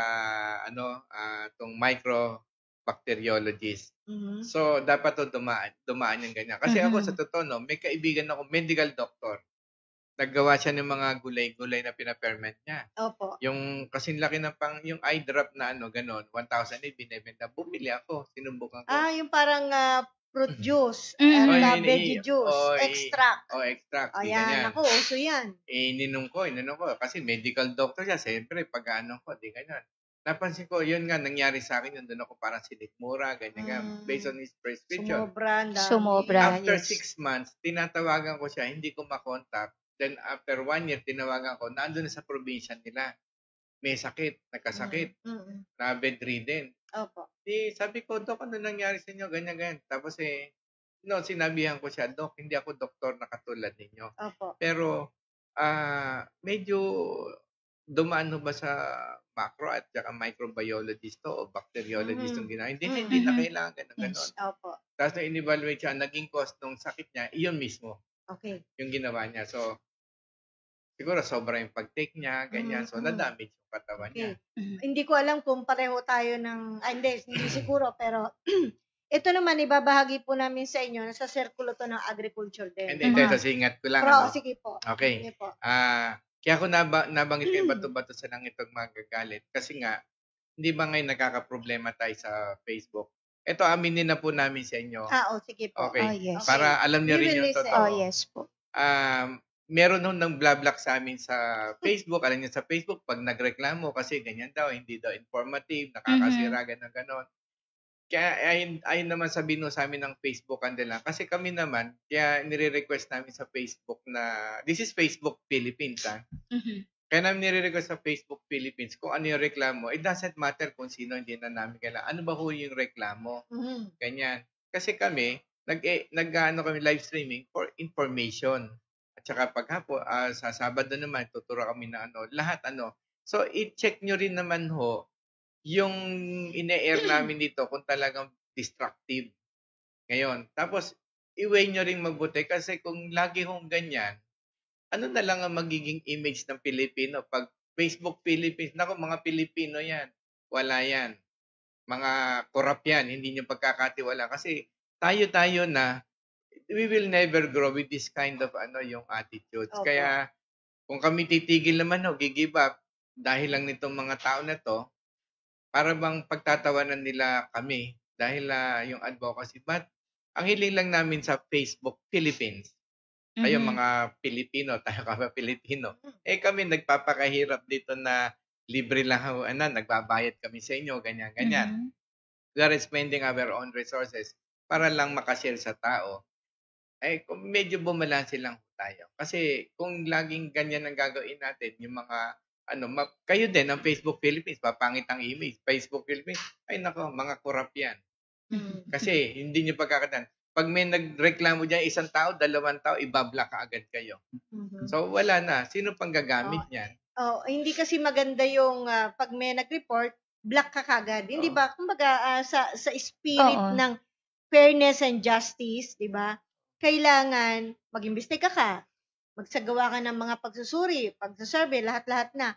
tong microbacteriologists. Mhm. So, dapat to dumaan yung ganyan. Kasi ako Mhm. sa totoo, may kaibigan ako, medical doctor. Naggawa siya ng mga gulay-gulay na pinaperment niya. Opo. Yung kasing laki ng yung eye drop na ganon, 1,000 binibenta. Bumili ako, sinubukan ko. Yung parang fruit juice, Mm. at veggie juice, extract. Extract. Ayan, Ganyan. ako, uso yan. Ininom ko. Kasi medical doctor siya. Siyempre, pag di ganyan. Napansin ko, yun nga, nangyari sa akin, yun doon ako parang sinikmura, ganyan nga, based on his prescription. Sumobra, After yes. 6 months, tinatawagan ko siya, hindi ko makontak. Then, after 1 year, tinawagan ko, nandun na sa probinsya nila. May sakit, nagkasakit, na bedridden. Opo. Sabi ko, Dok, ano nangyari sa inyo? Ganyan. Tapos sinabihan ko siya, Dok, hindi ako doktor na katulad ninyo. Opo. Pero, medyo dumaan ba sa macro at saka microbiologist o bacteriologist yung ginawa. Hindi na kailangan ganon. Opo. Tapos na in-evaluate siya, naging cause ng sakit niya, iyon mismo. Okay. Yung ginawa niya. So, siguro sobra yung pag-take niya, ganyan. So, na-damage yung katawan niya. Hindi ko alam kung pareho tayo hindi siguro, pero ito naman, ibabahagi po namin sa inyo, nasa circulo to ng agriculture din. Hindi, sa singat ko lang. Pero, sige po. Okay. Sige po. Kaya ako nabanggit kayo bato-bato sa lang itong magagalit. Kasi nga, hindi ba ngayon nagkakaproblema tayo sa Facebook? Ito, aminin na po namin sa inyo. Sige po. Okay. Yes. Para alam niyo We rin will yung listen. totoo. Yes po. Meron nung nang blablak sa amin sa Facebook. Alam niyo sa Facebook, pag nagreklamo kasi ganyan daw, hindi daw informative, nakakasira, ganon. Kaya ayun naman sabihin sa amin ng Facebook kanila. Kasi kami naman, kaya nire-request namin sa Facebook na, this is Facebook Philippines Kaya namin nire-request sa Facebook Philippines kung ano yung reklamo. It doesn't matter kung sino, hindi na namin kailangan. Ano ba ho yung reklamo? Ganyan. Kasi kami, kami live streaming for information. At saka paghapo, sa Sabado naman, tuturo kami na lahat So, i-check nyo rin naman ho, yung ine-air namin dito kung talagang destructive. Ngayon, tapos, i-weigh nyo rin mabuti kasi kung lagi hong ganyan, ano na lang ang magiging image ng Pilipino pag Facebook Philippines? Naku, mga Pilipino yan. Wala yan. Mga corrupt yan. Hindi nyo pagkakatiwala. Kasi tayo na, we will never grow with this kind of yung attitudes. Okay. Kaya, kung kami titigil naman, give up, dahil lang nitong mga tao na to, para bang pagtatawanan nila kami dahil yung advocacy. But, ang hiling lang namin sa Facebook Philippines, Kayo Mhm. mga Pilipino, tayo kami Pilipino. Kami nagpapakahirap dito na libre lang nagbabayad kami sa inyo, ganyan. Mhm. We are spending our own resources para lang makashare sa tao. Kung medyo bumalanse lang tayo. Kasi kung laging ganyan ang gagawin natin, yung mga kayo din ang Facebook Philippines, papangit ang image. Facebook Philippines, ay nako, mga korap yan. Kasi hindi nyo pagkakatan. Pag may nagreklamo dyan, isang tao, 2 tao, ibablock ka agad kayo. So wala na. Sino pang gagamit niyan? Hindi kasi maganda yung pag may nag-report, block ka kagad. Hindi ba? Kumbaga sa spirit Oo. ng fairness and justice, 'di ba? Kailangan mag-imbestiga ka. Magsagawa ka ng mga pagsusuri, pagsasurvey, lahat-lahat na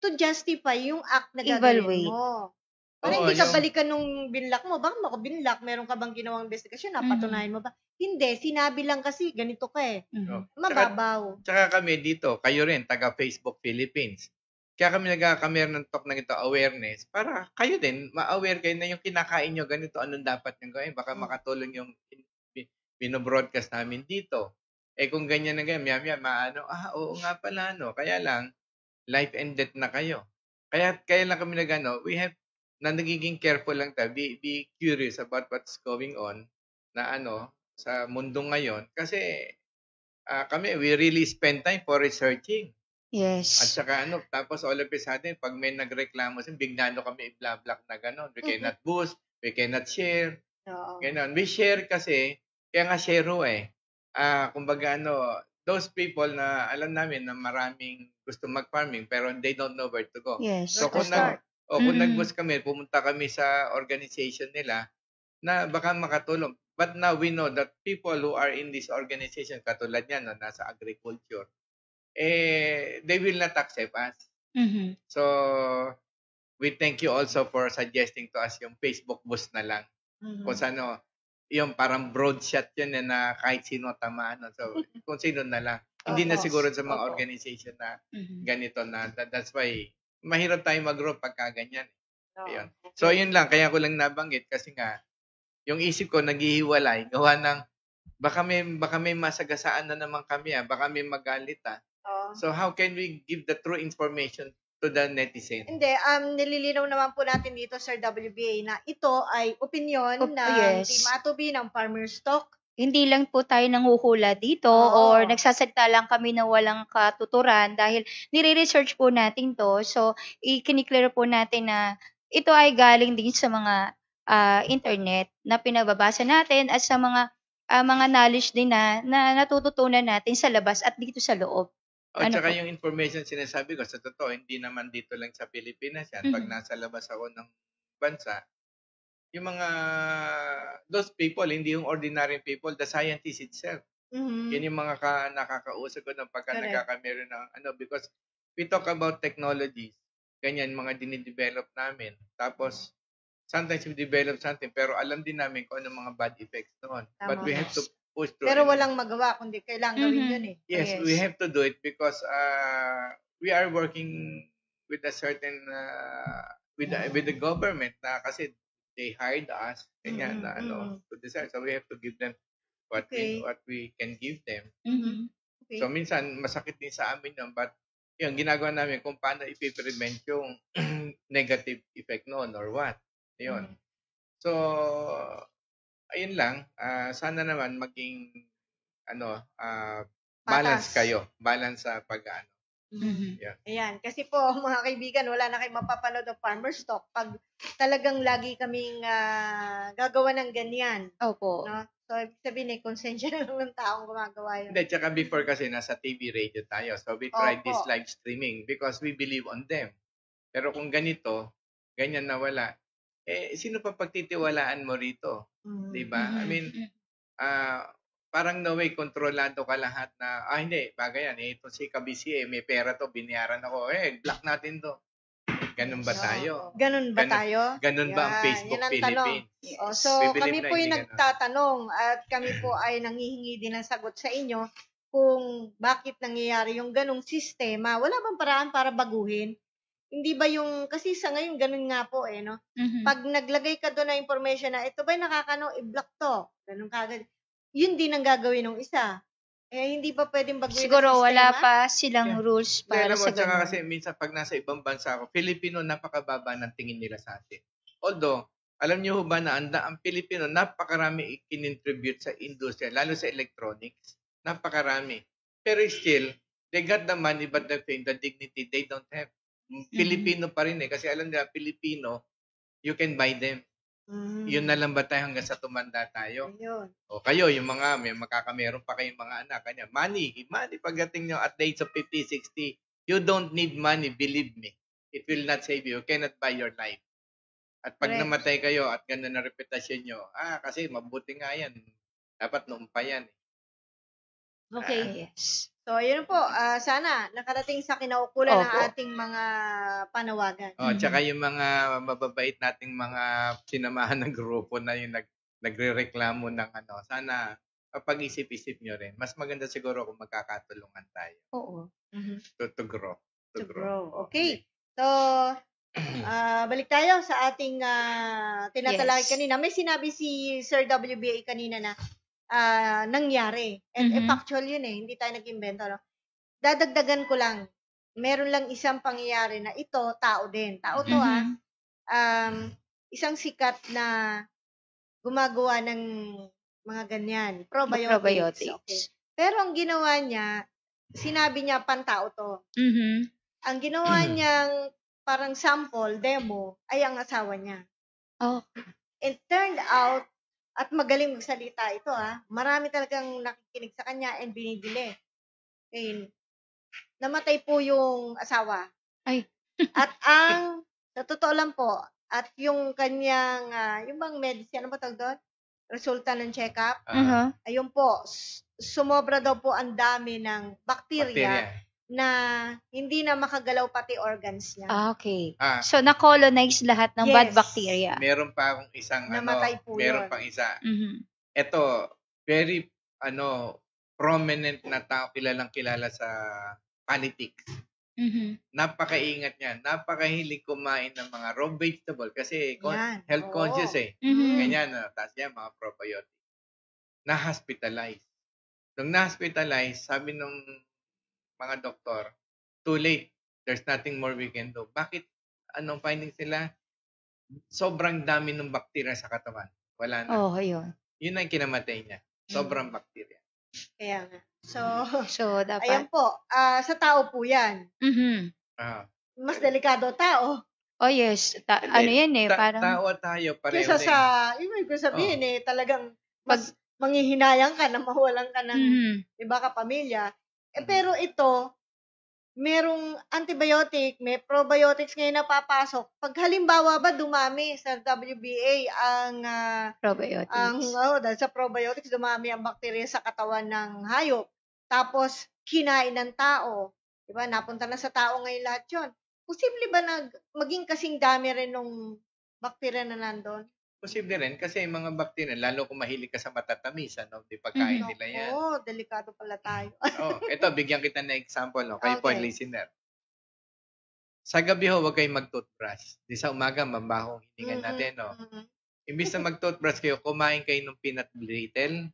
to justify yung act na gagawin Evaluate. mo. Para Oo, hindi ka yung balikan nung binlock mo. Bakit mo ako binlock? Meron ka bang ginawang investigasyon? Napatunayan mo ba? Hindi. Sinabi lang kasi ganito ka eh. Mhm. Mababaw. Tsaka kami dito, kayo rin, taga Facebook Philippines. Kaya kami nagkakamera ng talk na ito, awareness, para kayo din, ma-aware kayo na yung kinakain nyo ganito, anong dapat nyo gawin. Baka makatulong yung binobroadcast namin dito. Kung ganyan na ganyan, oo nga pala, Kaya lang, life and death na kayo. Kaya lang kami we have, na nagiging careful lang tayo, be curious about what's going on, na sa mundo ngayon. Kasi, kami, we really spend time for researching. At Yes. saka tapos all of a sudden, pag may nagreklamo bigla kami i-block na gano'n. We cannot boost, we cannot share, Oo. gano'n. We share kasi, kaya nga share kumbaga those people na alam namin na maraming gusto mag-farming pero they don't know where to go. Yes. So kung Start. kung Mm. nag-boost kami, pumunta kami sa organization nila na baka makatulong. But now we know that people who are in this organization, katulad niyan, nasa agriculture, they will not accept us. Mhm. So, we thank you also for suggesting to us yung Facebook boost na lang. Kung saan, yung parang broad shot yun na kahit sino tamaan. So, kung sino na lang. Hindi na siguro sa mga organization na ganito na. That's why, mahirap tayo mag-grow pagka ganyan. Ayun. So, yun lang. Kaya ko lang nabanggit kasi nga, yung isip ko naghihiwalay. Gawa ng, baka may masagasaan na naman kami. Baka may magalit. So, how can we give the true information to the netizen? Hindi, nililinaw naman po natin dito, Sir WBA, na ito ay opinion ng Yes. Team Atobi, ng Farmer's Talk. Hindi lang po tayo nanghuhula dito Oo. or nagsasalita lang kami na walang katuturan dahil nire-research po natin to. So, i-clear po natin na ito ay galing din sa mga internet na pinababasa natin at sa mga knowledge din na natututunan natin sa labas at dito sa loob. Tsaka yung information sinasabi ko, sa totoo, hindi naman dito lang sa Pilipinas yan. Pag nasa labas ako ng bansa, yung mga, those people, hindi yung ordinary people, the scientist itself. Yan yung mga nakakausap ko ng pagka nagkakamera ng because we talk about technologies, ganyan, mga dinidevelop namin. Tapos, sometimes we develop something, pero alam din namin kung ano mga bad effects noon. But we have to push through. Pero walang magawa, kundi kailangan gawin yun eh. Yes, we have to do it because we are working with a certain with the government na kasi they hired us ganyan na to decide, so we have to give them what we can give them. Okay. So minsan masakit din sa amin yun, but yun ginagawa namin kung paano i-prevent yung negative effect noon or what. Yun. So ayun lang, sana naman maging balance kayo. Balance sa pag-ano. Yeah. Ayan. Kasi po, mga kaibigan, wala na kayong mapapanood ng Farmer's Talk pag talagang lagi kaming gagawa ng ganyan. Opo. No? So, ibig sabihin konsensya na lang ng taong gumagawa yun. Hindi, tsaka before kasi nasa TV, radio tayo. So, we tried this live streaming because we believe on them. Pero kung ganito, ganyan na wala, sino pa pagtitiwalaan mo rito? Diba? I mean, parang no way, kontrolado ka lahat na, hindi, bagay yan. Ito si Kabisi, may pera to, binayaran ako. Block natin to. Ganun ba tayo? Ganun ba tayo? Ganun ba ang Facebook Philippines? So, kami po yung nagtatanong at kami po ay nanghihingi din ng sagot sa inyo kung bakit nangyayari yung ganung sistema. Wala bang paraan para baguhin? Hindi ba yung, kasi sa ngayon, ganun nga po no? Pag naglagay ka doon na information na, ito ba'y nakakano, i-block to. Ganun kagad. Yun din ang gagawin ng isa. hindi ba pwedeng baguhin ang Siguro wala sistema? pa silang Yeah. rules Hindi, para alam mo, sa tsaka ganun. kasi minsan pag nasa ibang bansa ako, Filipino, napakababa ng tingin nila sa atin. Although, alam niyo ho ba na ang Pilipino, napakarami ikinontribute sa industriya, lalo sa electronics. Napakarami. Pero still, they got the money but the fame, the dignity, they don't have. Filipino pa rin eh. Kasi alam nila, Filipino, you can buy them. Yun na lang ba tayo hanggang sa tumanda tayo? Ayun. O kayo, yung mga, may makakameron pa kayong mga anak, kanya, money pagdating nyo at the age of 50, 60, you don't need money, believe me. It will not save you. You cannot buy your life. At pag Correct. namatay kayo at ganda na reputasyon nyo, kasi mabuti nga yan. Dapat noon pa yan. Okay. Yes. So, ayun po. Sana nakarating sa kinaukulan ng Opo. ating mga panawagan. Tsaka yung mga mababait nating mga sinamahan ng grupo na yung nagrereklamo ng sana pag-isip-isip nyo rin. Mas maganda siguro kung magkakatulungan tayo Oo. to grow. To grow. Okay. So, balik tayo sa ating tinatalakay Yes. kanina. May sinabi si Sir WBA kanina na nangyari. And factual yun eh. Hindi tayo nag-invento. No? Dadagdagan ko lang. Meron lang isang pangyayari na ito, tao din. Tao to isang sikat na gumagawa ng mga ganyan. Probiotics. Probiotics. Okay. Pero ang ginawa niya, sinabi niya pantao to. Ang ginawa niyang parang sample, demo, ay ang asawa niya. Oh. It turned out, at magaling magsalita ito marami talagang nakikinig sa kanya and binibili. Okay. Namatay po yung asawa. Ay. At sa totoo lang po, at yung kanyang, yung bang medicine, ano ba tawag doon? Resulta ng check-up, ayun po, sumobra daw po ang dami ng bakterya na hindi na makagalaw pati organs niya. Okay. So, na-colonize lahat ng bad Yes. bacteria. Meron pa akong isang Namatay po meron yun. pang isa. Ito, Very prominent na tao, kilalang kilala sa politics. Napakaingat niya. Napakahilig kumain ng mga raw vegetable kasi Yan. health conscious eh. Ganyan, tapos yan, mga probiotics. Na-hospitalize. Nung na-hospitalize, sabi nung mga doktor, too late. There's nothing more we can do. Bakit? Anong findings nila? Sobrang dami ng bakterya sa katawan. Wala na. yun. Yun ang kinamatay niya. Sobrang bakterya. Kaya nga. So, dapat. Ayan po. Sa tao po yan. Mas delikado tao. Oh, yes. Ano yan eh, parang. Tao tayo, pareho Kesa na ibig ko sabihin talagang mas manghihinayang ka na mawalan ka ng iba ka pamilya. Pero ito, merong antibiotic, may probiotics ngayon na papasok. Pag halimbawa ba dumami sa WBA ang Probiotics. dahil sa probiotics dumami ang bakterya sa katawan ng hayop. Tapos kinain ng tao, 'di ba? Napunta na sa tao ngayon lahat 'yon. Posible ba na maging kasing dami rin nung bakterya na nandoon? Posible rin kasi yung mga bakterya, lalo kung mahilig ka sa matatamis, di pagkain nila yan. Delikado pala tayo. Ito, bigyan kita ng example, kayo po, Okay. listener. Sa gabi huwag kayong mag-toothbrush. Di sa umaga, mabahong hiningan natin, Imbis na mag-toothbrush kayo, kumain kayo ng peanut brittle.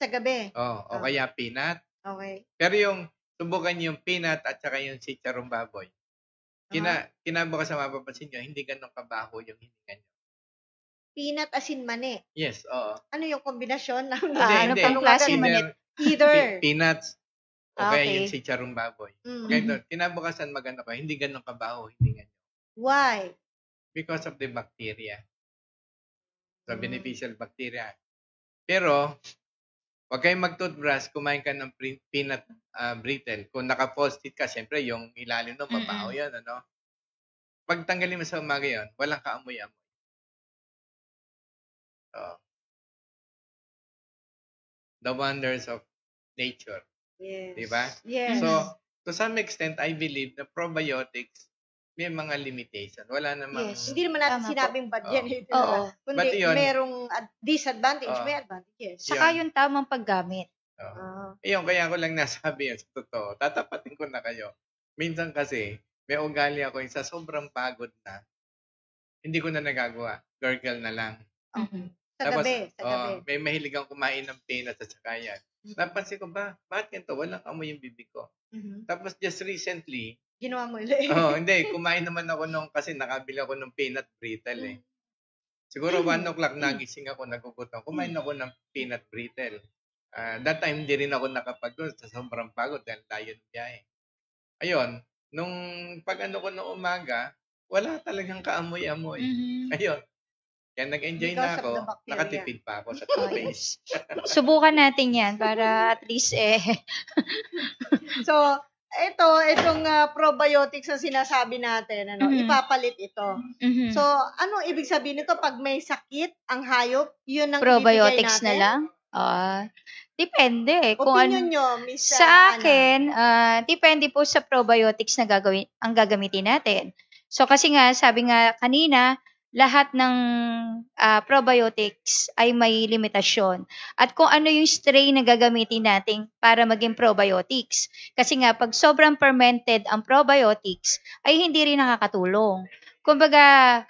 Sa gabi. O kaya peanut. Okay. Pero yung, subukan yung peanut at saka yung chicharong baboy. Kinabukasan mapapansin nyo, hindi ganun kabaho yung hiningan nyo. Peanut asin mani. Yes, oo. Ano yung kombinasyon? Ano pang klase mani? Either. Peanuts. O kaya Okay. yung chicharong baboy. Kaya kinabukasan maganda ka, hindi ganun kabaho hiningan nyo. Why? Because of the bacteria. So, beneficial bacteria. Pero, huwag kayong mag-toothbrush, kumain ka ng peanut brittle. Kung naka-post-it ka, siyempre, yung ilalim no, mabaho yan, Pag tanggalin mo sa umaga yun, walang kaamoy-amoy. The wonders of nature. Yes. Diba? Yes. So, to some extent, I believe na probiotics may mga limitation. Wala namang... Yes. Hindi naman natin Tama sinabing bad yan. Oo. Kundi But yun, merong disadvantage, may advantages. Saka yung tamang paggamit. Ayun, kaya ko lang nasabi yan sa totoo. Tatapatin ko na kayo. Minsan kasi, may ugali ako yung sa sobrang pagod na, hindi ko na nagagawa. Gargle na lang. Sa gabi. May mahilig akong kumain ng peanut at saka yan. Napansin ko ba, bakit ganito? Walang amoy yung bibig ko. Tapos just recently, Ginawa mo ulit. hindi, kumain naman ako kasi nakabili ako ng peanut brittle eh. Siguro 1 o'clock nagising ako, nagugutom. Kumain ako ng peanut brittle. That time, hindi rin ako nakapag-doon sa sobrang pagod dahil layo ng biyahe. Ayun, nung pag-ano ko ng umaga, wala talagang kaamoy-amoy. Ayun. Kaya nag-enjoy na Because of ako, the bacteria. nakatipid pa ako sa Oh, toothpaste. yes. Subukan natin yan para at least So, itong probiotics na sinasabi natin, ipapalit ito. So, ano ibig sabihin nito? Pag may sakit ang hayop, yun ang probiotics ibibigay natin? na lang? Depende eh. Kung Opinion nyo, Miss sa Ana. akin, depende po sa probiotics na gagamitin natin. So, kasi nga, sabi nga kanina, lahat ng probiotics ay may limitasyon. At kung ano yung strain na gagamitin natin para maging probiotics. Kasi nga, pag sobrang fermented ang probiotics, ay hindi rin nakakatulong. Kumbaga,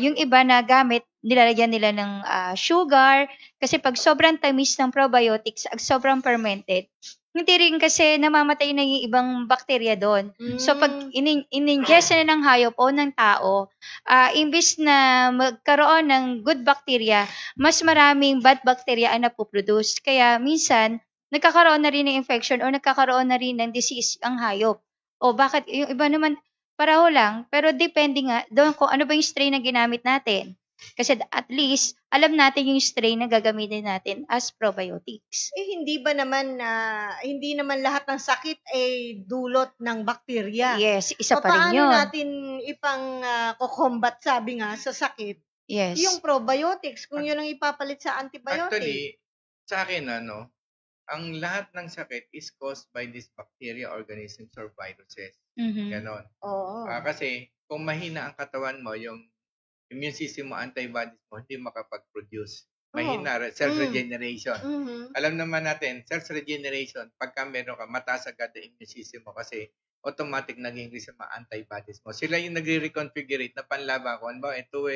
yung iba na gamit, nilalagyan nila ng sugar. Kasi pag sobrang tamis ng probiotics at sobrang fermented, hindi rin kasi namamatay na yung ibang bakterya doon. So, pag in-ingest na ng hayop o ng tao, imbis na magkaroon ng good bacteria, mas maraming bad bacteria ang napoproduce. Kaya minsan, nagkakaroon na rin ng infection o nagkakaroon na rin ng disease ang hayop. O bakit? Yung iba naman, pareho lang. Pero depende nga doon kung ano ba yung strain na ginamit natin. Kasi at least, alam natin yung strain na gagamitin natin as probiotics. Hindi naman lahat ng sakit ay dulot ng bakterya. Yes, isa pa rin yun. Paano natin kukombat, sabi nga, sa sakit? Yes. Yung probiotics, kung yun ang ipapalit sa antibiotic. Actually, sa akin, ang lahat ng sakit is caused by these bacteria, organisms, or viruses. Ganon. Oo. Kasi, kung mahina ang katawan mo, yung immune system mo, antibodies mo, hindi makapag-produce. Mahina, self-regeneration. Alam naman natin, self-regeneration, pagka meron ka, mataas agad ang immune system mo kasi automatic nag-increase ang mga antibodies mo. Sila yung nagre-reconfigurate na panlaban ko. Ano ba, ito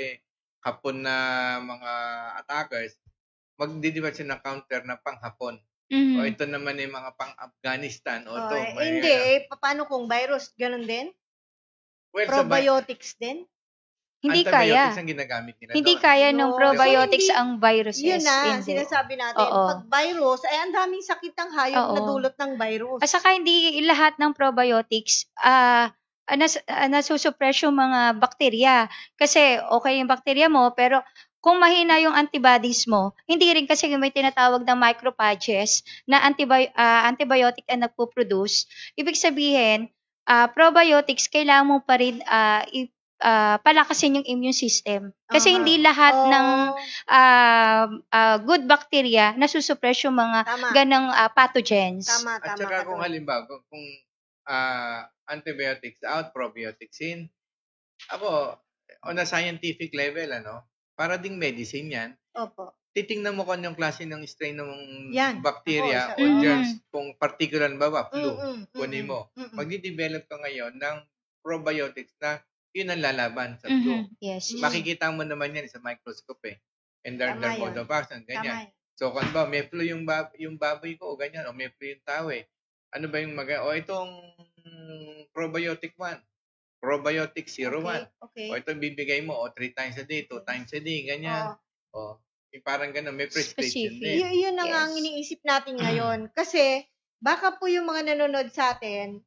hapon na mga attackers, magdidibat sila ng counter na pang-hapon. O ito naman yung mga pang-Afghanistan. Hindi, paano kung virus? Ganon din? Well, probiotics din? Hindi kaya. Antibiotics ang ginagamit nila Hindi doon. kaya nung probiotics So, ang viruses. Yun na, Hindi. sinasabi natin. Oo. Pag virus, ay ang daming sakit ng hayop na dulot ng virus. At saka hindi lahat ng probiotics nasusuppress yung mga bakterya. Kasi okay yung bakterya mo, pero kung mahina yung antibodies mo, hindi rin kasi may tinatawag na macrophages na antibiotic ang nagpo-produce. Ibig sabihin, probiotics, kailangan mo pa rin palakasin yung immune system. Kasi hindi lahat ng good bacteria nasusuppress yung mga ganang pathogens. Tama. At saka kung halimbawa, kung antibiotics out, probiotics in, ako, on a scientific level, para ding medicine yan. Opo. Titingnan mo kung yung klase ng strain ng Yan. bacteria o germs, kung particular ba, flu, kunin mo. Magdi-develop ka ngayon ng probiotics na yun ang lalaban sa flu. Yes. Makikita mo naman yan sa microscope Endomodovaxin, ganyan. Tama. So, kung ba, may flu yung baboy ko o ganyan, o may flu yung tao ano ba yung itong probiotic 1, probiotic 01. Okay. O ito bibigay mo, 3 times a day, 2 times a day, ganyan. Parang ganun, may prescription din. Yun ang ang iniisip natin ngayon. Kasi, baka po yung mga nanonood sa atin,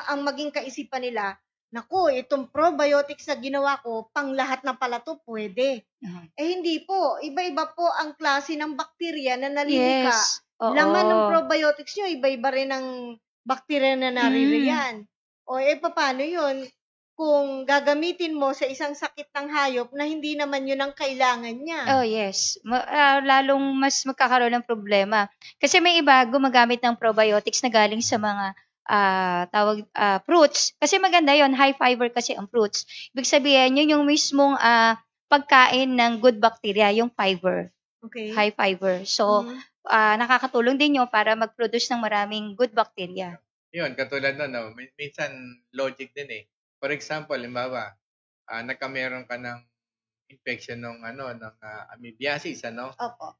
ang maging kaisipan nila, naku, itong probiotics na ginawa ko, pang lahat na pala to pwede. Hindi po. Iba-iba po ang klase ng bakterya na nalilika. Yes. Laman ng probiotics nyo, iba-iba rin ang bakterya na naririyan. Paano yun? Kung gagamitin mo sa isang sakit ng hayop na hindi naman yun ang kailangan niya. Oh, yes. Lalong mas magkakaroon ng problema. Kasi may iba gumagamit ng probiotics na galing sa mga fruits. Kasi maganda yon, high fiber kasi ang fruits. Ibig sabihin, yun yung mismong pagkain ng good bacteria, yung fiber. Okay. High fiber. So, nakakatulong din yun para mag-produce ng maraming good bacteria. Yun, katulad nun, minsan logic din For example, halimbawa, nagkameron ka ng infection ng amoebiasis, Opo.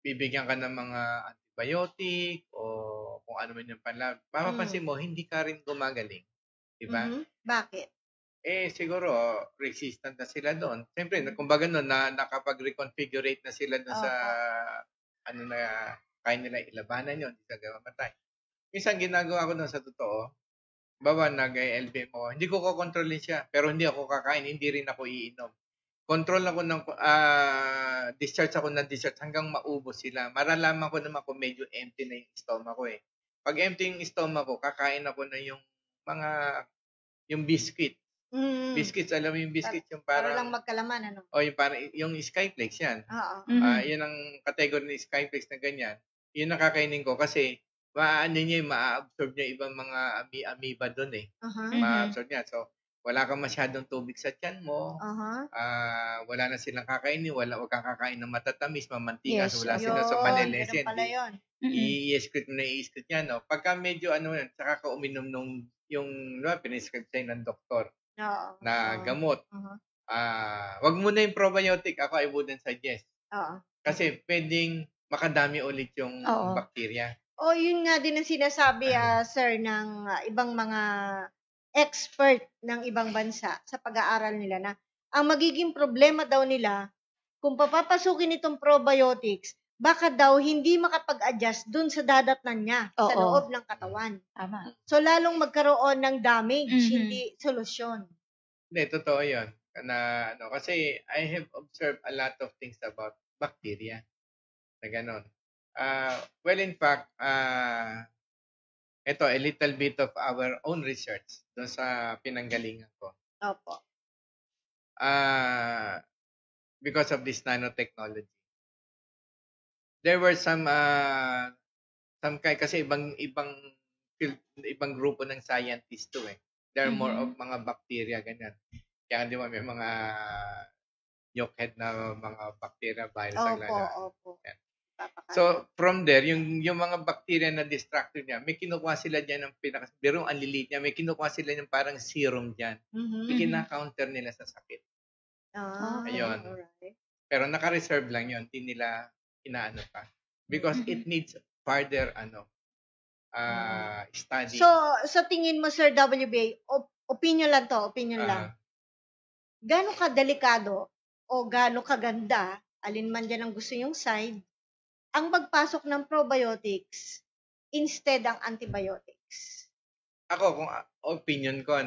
bibigyan ka ng mga antibiotic o kung ano man yung panlaban, mapapansin mo, hindi ka rin gumagaling. Diba? Bakit? Siguro, resistant na sila doon. Siyempre, kumbaga noon, nakapag-reconfigurate na sila doon sa, na, kaya nila ilabanan yun, hindi sila mamatay. Minsan, ginagawa ko doon sa totoo, bawa nag-LBM mo, hindi ko kokontrolin siya, pero hindi ako kakain, hindi rin ako iinom. Control ako ng, discharge ako ng discharge hanggang maubos sila. Maralaman ko naman kung medyo empty na yung stomach ko eh. Pag empty yung stomach ko, kakain ako na yung yung biscuit. Biscuits, alam mo yung biscuit, yung para lang magkalaman, ano? O yung parang, yung Skyflakes yan. Oo. Yun ang category ng Skyflakes na ganyan. Yun ang kakainin ko kasi ma-absorb niya ibang mga amoeba doon eh. Ma-absorb niya. So, wala kang masyadong tubig sa tiyan mo. Wala na silang kakainin. Wag kang kakain ng matatamis, mamantigas. Wala sila sa panelesen. I-excrete mo na i-excrete niya. No? Pagka medyo saka ka uminom nung yung piniscribe sa'yo ng doktor na gamot. Wag mo na yung probiotic. Ako, I wouldn't suggest. Kasi pwedeng makadami ulit yung bacteria. Yun nga din ang sinasabi, sir, ng ibang mga expert ng ibang bansa sa pag-aaral nila na ang magiging problema daw nila kung papapasukin itong probiotics, baka daw hindi makapag-adjust dun sa dadatnan niya sa loob ng katawan. Tama. So, lalong magkaroon ng damage, hindi solusyon. Hindi, totoo yun. Kasi I have observed a lot of things about bacteria na ganon. Well, in fact, ito, a little bit of our own research doon sa pinanggalingan ko. Opo. Because of this nanotechnology. There were some kasi ibang grupo ng scientists to eh. There are more of mga bacteria, ganyan. Kaya di ba may mga yolkhead na mga bacteria, virus ang lalaki. Opo. So, from there, yung mga bacteria na destructive niya, may kinukuha sila dyan ng birong ang lilit niya, may kinukuha sila ng parang serum dyan. Ikina-counter nila sa sakit. Ayun. Alright. Pero naka-reserve lang yun, hindi nila inaano pa. Because it needs further study. So, sa tingin mo, Sir WBA, opinion lang to, lang. Gaano ka delikado o gaano kaganda, alin man dyan ang gusto yung side, ang magpasok ng probiotics instead ang antibiotics? Ako, kung opinion ko,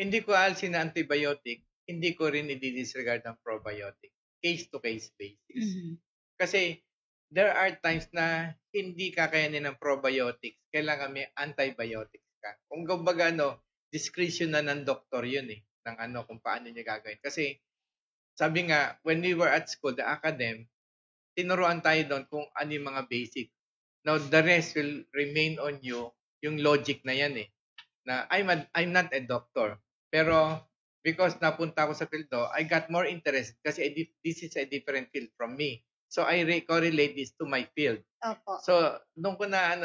hindi ko alsin na antibiotic, hindi ko rin i-disregard ang probiotic. Case-to-case basis. Kasi, there are times na hindi kakayanin ng probiotics, kailangan may antibiotics ka. Kung kumbaga, discretion na ng doktor yun eh, ng kung paano niya gagawin. Kasi, sabi nga, when we were at school, the academ, tinuruan tayo doon kung ano yung mga basic. Now, the rest will remain on you, yung logic na yan eh. Na, I'm not a doctor. Pero, because napunta ako sa field I got more interest kasi this is a different field from me. So, I correlate this to my field. Opo. So, nung ko na,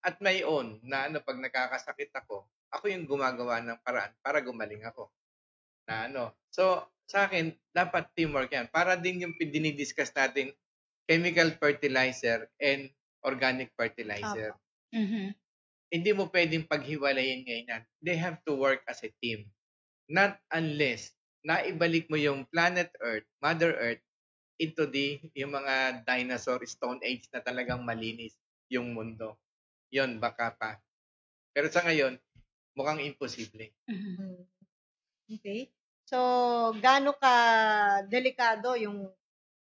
at my own, na pag nakakasakit ako yung gumagawa ng paraan para gumaling ako. So, sa akin, dapat teamwork yan. Para din yung dinidiscuss natin, chemical fertilizer and organic fertilizer. Hindi mo pwedeng paghiwalayin ngayon. They have to work as a team. Not unless naibalik mo yung planet Earth, Mother Earth, into yung mga dinosaur stone age na talagang malinis yung mundo. Yon baka pa. Pero sa ngayon, mukhang imposible. Okay. So, gaano ka delikado yung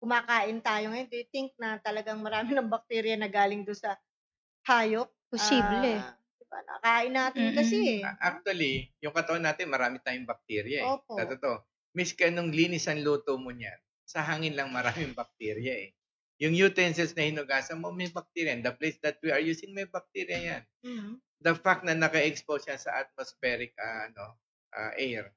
kumakain tayo ngayon? Do you think na talagang marami ng bacteria na galing doon sa hayop? Posible. Diba? Nakain natin kasi. Actually, yung katawan natin, marami tayong bacteria eh. Opo. Sa totoo. Miski anong linis ang luto mo niyan, sa hangin lang maraming bacteria eh. Yung utensils na hinugasan mo, may bacteria. The place that we are using, may bacteria yan. The fact na naka-expose yan sa atmospheric air,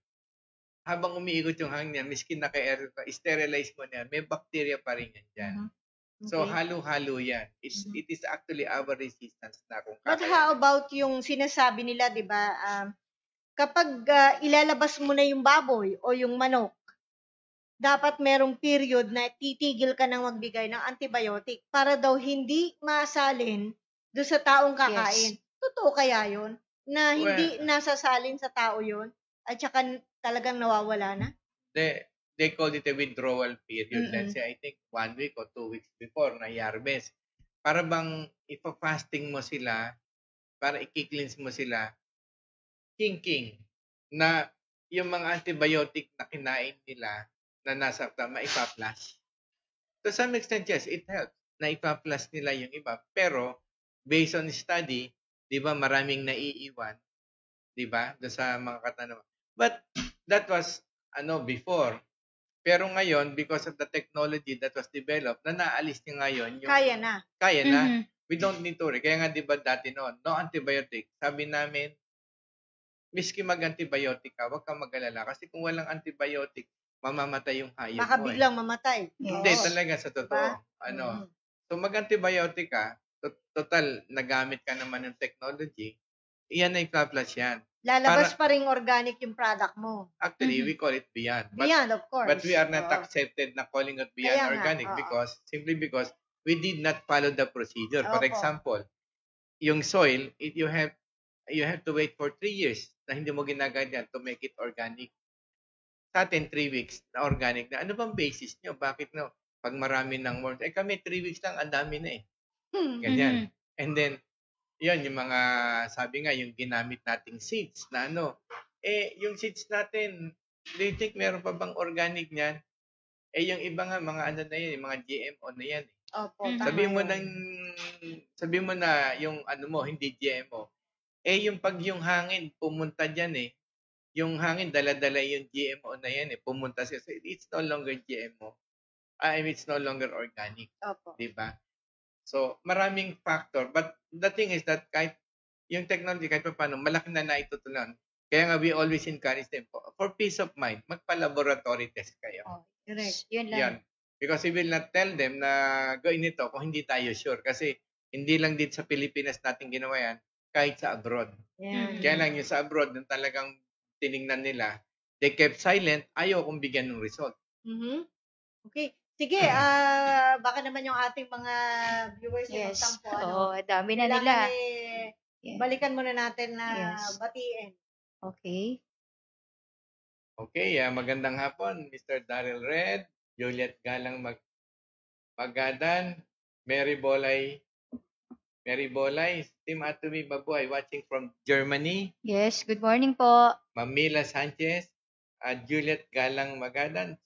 habang umiikot yung hangin niya, miski naka-air, sterilize mo niya, may bacteria pa rin yan dyan. Okay. So, halo-halo yan. It is actually our resistance na kung But how about yung sinasabi nila, di ba, kapag ilalabas mo na yung baboy o yung manok, dapat merong period na titigil ka ng magbigay ng antibiotic para daw hindi masalin doon sa taong kakain. Yes. Totoo kaya yun? Na hindi Well, nasasalin sa tao yun? At saka talagang nawawala na? they called it a withdrawal period. Let's Mm-mm. say, I think 1 week or 2 weeks before na i-harvest. Para bang ipa-fasting mo sila, para i-cleanse mo sila, thinking na yung mga antibiotic na kinain nila na nasa maipa-flush. To some extent, yes, it helps na ipa-flush nila yung iba. Pero, based on study, di ba maraming naiiwan, di ba, doon sa mga katanungan. But, that was, before. Pero ngayon, because of the technology that was developed, na naalis niya ngayon, yung, Kaya na. Kaya na. Mhm. We don't need to worry. Kaya nga, di ba dati noon, no antibiotic. Sabi namin, miski mag-antibiotic ka, huwag kang mag-alala. Kasi kung walang antibiotic, mamamatay yung hayop Baka mo. biglang mamatay. Hindi, Oo. talaga sa totoo. Diba? So mag-antibiotic ka, total, nagamit ka naman ng technology, iyan na i-flush yan. Lalabas pa rin organic yung product mo. Actually, Mhm. we call it beyond. Beyond, of course. But we are not Oo. accepted na calling it beyond Kaya nga, organic oo. simply because we did not follow the procedure. For Opo. example, yung soil, you have to wait for 3 years na hindi mo ginaganyan to make it organic. Sa atin, 3 weeks na organic na. Ano bang basis nyo? Bakit no? Pag marami ng worms. Kami 3 weeks lang, ang dami na eh. Ganyan. And then, yan, yung mga, sabi nga, yung ginamit nating seeds na yung seeds natin, do you think meron pa bang organic niyan? Yung iba nga, mga na yan, yung mga GMO na yan. Opo, Mhm. tama Sabi mo na yung hindi GMO. Yung pag yung hangin pumunta diyan yung hangin dala-dala yung GMO na yan pumunta siya. So it's no longer GMO. It's no longer organic. Opo. Di ba? So maraming factor. But the thing is that kahit yung technology, kahit pa paano, malaki na naitutunan. Kaya nga we always encourage them for peace of mind, magpa-laboratory test kayo. Oh, correct. Yun lang. Yan. Because we will not tell them na gawin ito kung hindi tayo sure. Kasi hindi lang din sa Pilipinas natin ginawa yan, kahit sa abroad. Yan. Kaya lang yung sa abroad, yung talagang tiningnan nila, they kept silent, ayaw kong bigyan ng result. Mhm. Okay. Sige, baka naman yung ating mga viewers Yes. magtampo. Oo, dami na Kailangan nila. Yeah. balikan muna natin na Yes. batiin. Okay. Okay, magandang hapon, Mr. Daryl Red, Juliet Galang Magadan, Mary Bolay, Team Atomy Babuhay watching from Germany, Yes, good morning po. Mamila Sanchez, at Juliet Galang Magadan.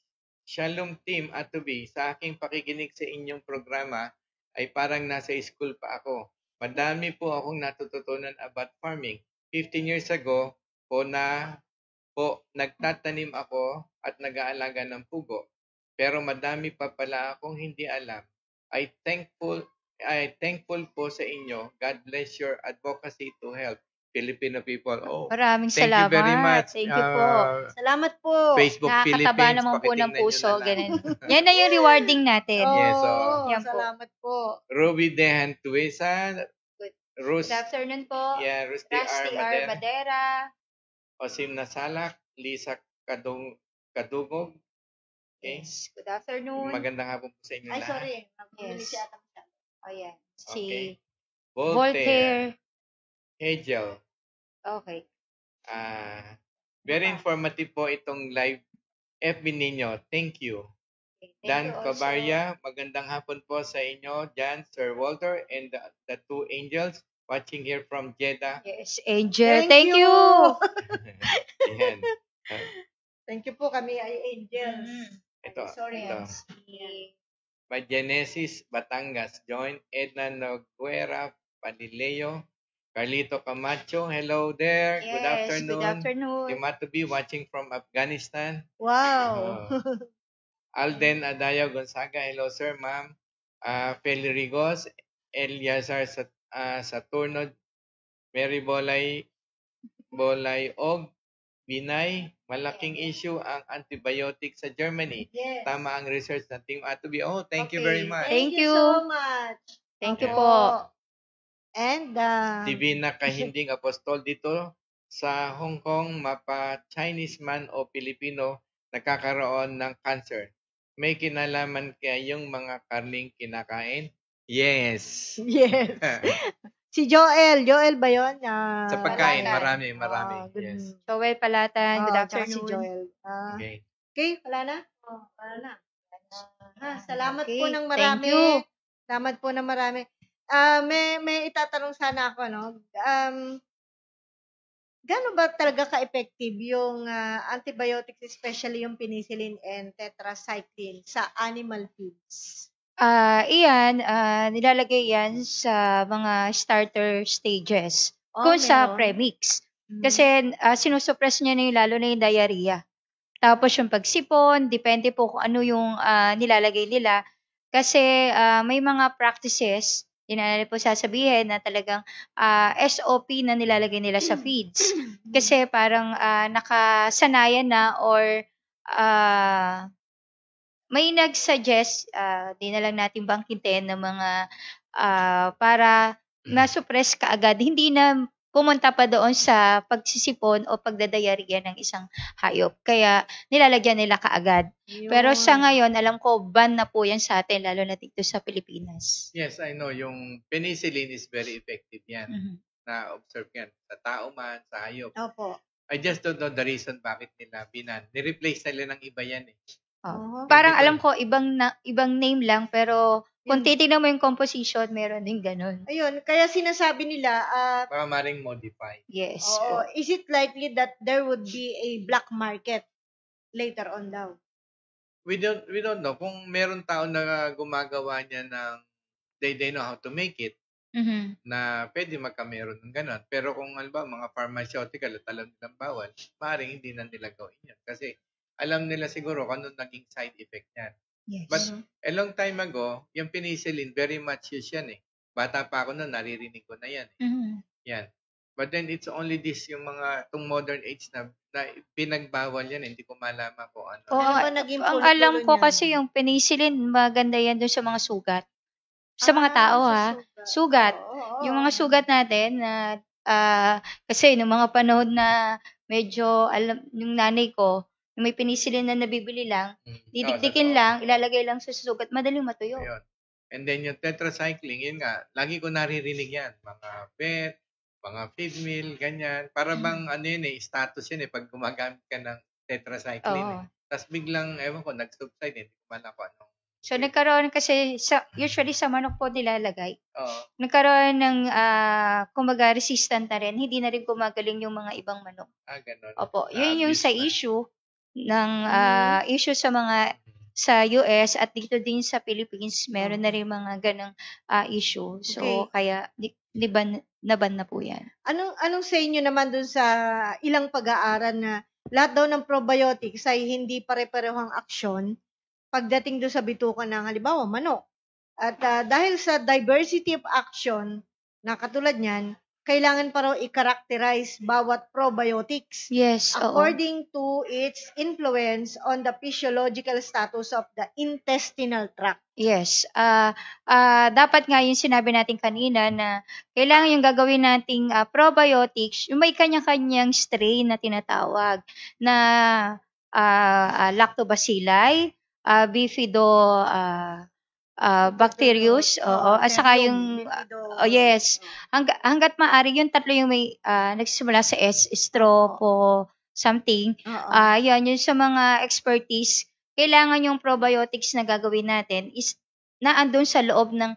Shalom Team Atomy, sa aking pakikinig sa inyong programa ay parang nasa school pa ako. Madami po akong natututunan about farming. 15 years ago po nagtatanim ako at nag-aalaga ng pugo. Pero madami pa pala akong hindi alam. I thankful po sa inyo. God bless your advocacy to help Filipino people. Maraming thank salamat. you very much. Thank you po. Salamat po. Facebook Nakakataba Philippines, naman po ng pakitingnan nyo puso. na lang. Ganun. Yan na yung rewarding natin. Yes, Yan po. Salamat po. Ruby Dehan Tuesa, Good afternoon po. Rusty R. Rusty R. Madera. Osim Nasalak, Lisa Kadugog. Okay. Yes. Good afternoon. Magandang hapon po sa inyo Ay, lahat. sorry. Nabili Yes. si Atang siya. Oh, yan. Si Okay. Voltaire. Hegel. Okay. Very informative po itong live FB ninyo. Thank you. Okay. Thank Dan you also. Cabarya, magandang hapon po sa inyo. Jan, Sir Walter, and the two angels watching here from Jeddah. Yes, Angel. Thank you. Ayan. Thank you po. Kami ay angels. Ito. Sorry. Ito. Si By Genesis, Batangas. Join Edna Noguera Padileo. Carlito Camacho. Hello there. Yes, Good afternoon. Good afternoon. Timatubi watching from Afghanistan. Wow. Alden Adayo Gonzaga. Hello, sir, ma'am. Feli Rigos. Eliazar Saturno. Mary Bolay Og. Binay. Malaking issue ang antibiotic sa Germany. Yes. Tama ang research ng Team Atobi. Thank you very much. Thank you. so much. Thank you Opo. po. And, Divina Kahinding Apostol dito sa Hong Kong, mapa Chinese man o Pilipino, nagkakaroon ng cancer. May kinalaman kaya yung mga karning kinakain? Yes. Yes. Si Joel ba yun? Sa pagkain, Palatan. marami. good. Yes. Joel Palatan, good Tsaka si afternoon. Joel. Okay. Okay, wala na? Wala na. Salamat po Okay, ng thank marami. you. Salamat po ng marami. May itatanong sana ako, no? Gaano ba talaga ka-effective yung antibiotics, especially yung penicillin and tetracycline sa animal feeds? Iyan, nilalagay yan sa mga starter stages. Kung sa meron. premix. Mhm. Kasi sinusuppress niya na yung lalo na yung diarrhea. Tapos yung pagsipon, depende po kung ano yung nilalagay nila. Kasi may mga practices, di na po sasabihin na talagang SOP na nilalagay nila sa feeds. Kasi parang nakasanayan na or may nag-suggest, di na lang natin bangkitin ng mga para ma-suppress kaagad. Hindi na pumunta pa doon sa pagsisipon o pagdadayariya ng isang hayop. Kaya nilalagyan nila kaagad. Pero sa ngayon, alam ko, ban na po yan sa atin, lalo na dito sa Pilipinas. Yes, I know. Yung penicillin is very effective yan. Mhm. Na-observe yan. Sa tao man, sa hayop. Opo. I just don't know the reason bakit nila binan. Ni-replace nila ng iba yan eh. Parang Hindi ko- alam ko, ibang name lang, pero kung titignan mo yung composition, meron din ganun. Ayun, kaya sinasabi nila, Baka maring modify. Yes. is it likely that there would be a black market later on daw? We don't know kung meron tao na gumagawa niya ng they know how to make it Mhm. na pwede magkameron ng ganun. Pero kung mga pharmaceutical at alam nilang bawal, maaaring hindi na nila gawin yan. Kasi alam nila siguro kung ano naging side effect niyan. Yes. But a long time ago, yung penicillin, very much used yan eh. Bata pa ako noon, naririnig ko na yan. Mhm. Yan. But then it's only this, yung itong modern age na pinagbawal yan. Hindi ko malaman kung ano. Ano ba naging ang pulo-pulo alam ko niyan? kasi yung penicillin, maganda yan doon sa mga sugat. Sa mga tao sa sugat. Oo. Yung mga sugat natin na kasi nung mga panahon na medyo yung nanay ko, yung may penicillin na nabibili lang, didikdikin lang, ilalagay lang sa sugat, madaling matuyo. Ayun. And then yung tetracycline, yun nga, lagi ko naririnig yan. Mga vet, mga feed mill, ganyan. Para bang status yun eh, pag gumagamit ka ng tetracycline. Oo. Tapos biglang, ewan ko, nag-subside, hindi ko man ako anong. So nagkaroon kasi, usually sa manok po nilalagay. Oo. Nagkaroon ng, kumbaga resistant na rin, hindi na rin gumagaling yung mga ibang manok. Ganun. Opo, yun yung sa Na-abuse na. issue ng issue sa mga sa US at dito din sa Philippines, meron na rin mga ganang issue. So kaya naban na po 'yan. Anong sa inyo naman dun sa ilang pag-aaral na lahat daw ng probiotics ay hindi pare-parehong aksyon pagdating do sa bituka ng halimbawa manok. At dahil sa diversity of action na katulad niyan, kailangan pa raw i-characterize bawat probiotics Yes, according to its influence on the physiological status of the intestinal tract. Yes. Dapat nga yung sinabi natin kanina na kailangan yung gagawin nating probiotics, yung may kanya-kanyang strain na tinatawag na lactobacilli, bifido bacterius, at saka yung yes. Hangga't maaari yung tatlo yung may nagsisimula sa S, stropo something. Yan yung sa mga expertise, kailangan yung probiotics na gagawin natin is naandun sa loob ng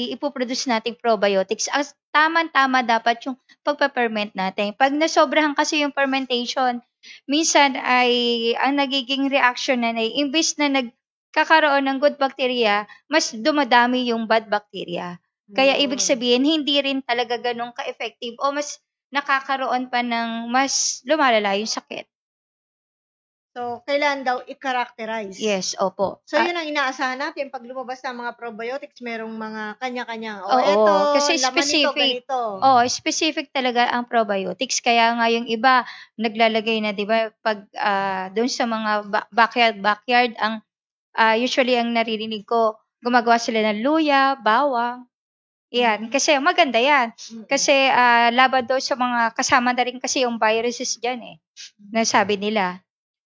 ipoproduce nating probiotics. As tama-tama dapat yung pagpe-ferment natin. Pag nasobrahan kasi yung fermentation, minsan ay ang nagiging reaction na imbis na nagkakaroon ng good bacteria, mas dumadami yung bad bacteria. Kaya ibig sabihin, hindi rin talaga ganun ka-effective o mas nakakaroon pa ng mas lumalala yung sakit. So, kailan daw i-characterize? Yes, opo. So, yun ang inaasahan natin. Pag lumabas ng mga probiotics, merong mga kanya-kanyang, kasi laman specific. nito, ganito. Specific talaga ang probiotics. Kaya nga yung iba, naglalagay na, di ba, pag doon sa mga backyard, ang usually ang naririnig ko, gumagawa sila ng luya, bawang. Yan, kasi maganda yan. Kasi laban doon sa mga, kasama na rin kasi yung viruses dyan nasabi nila.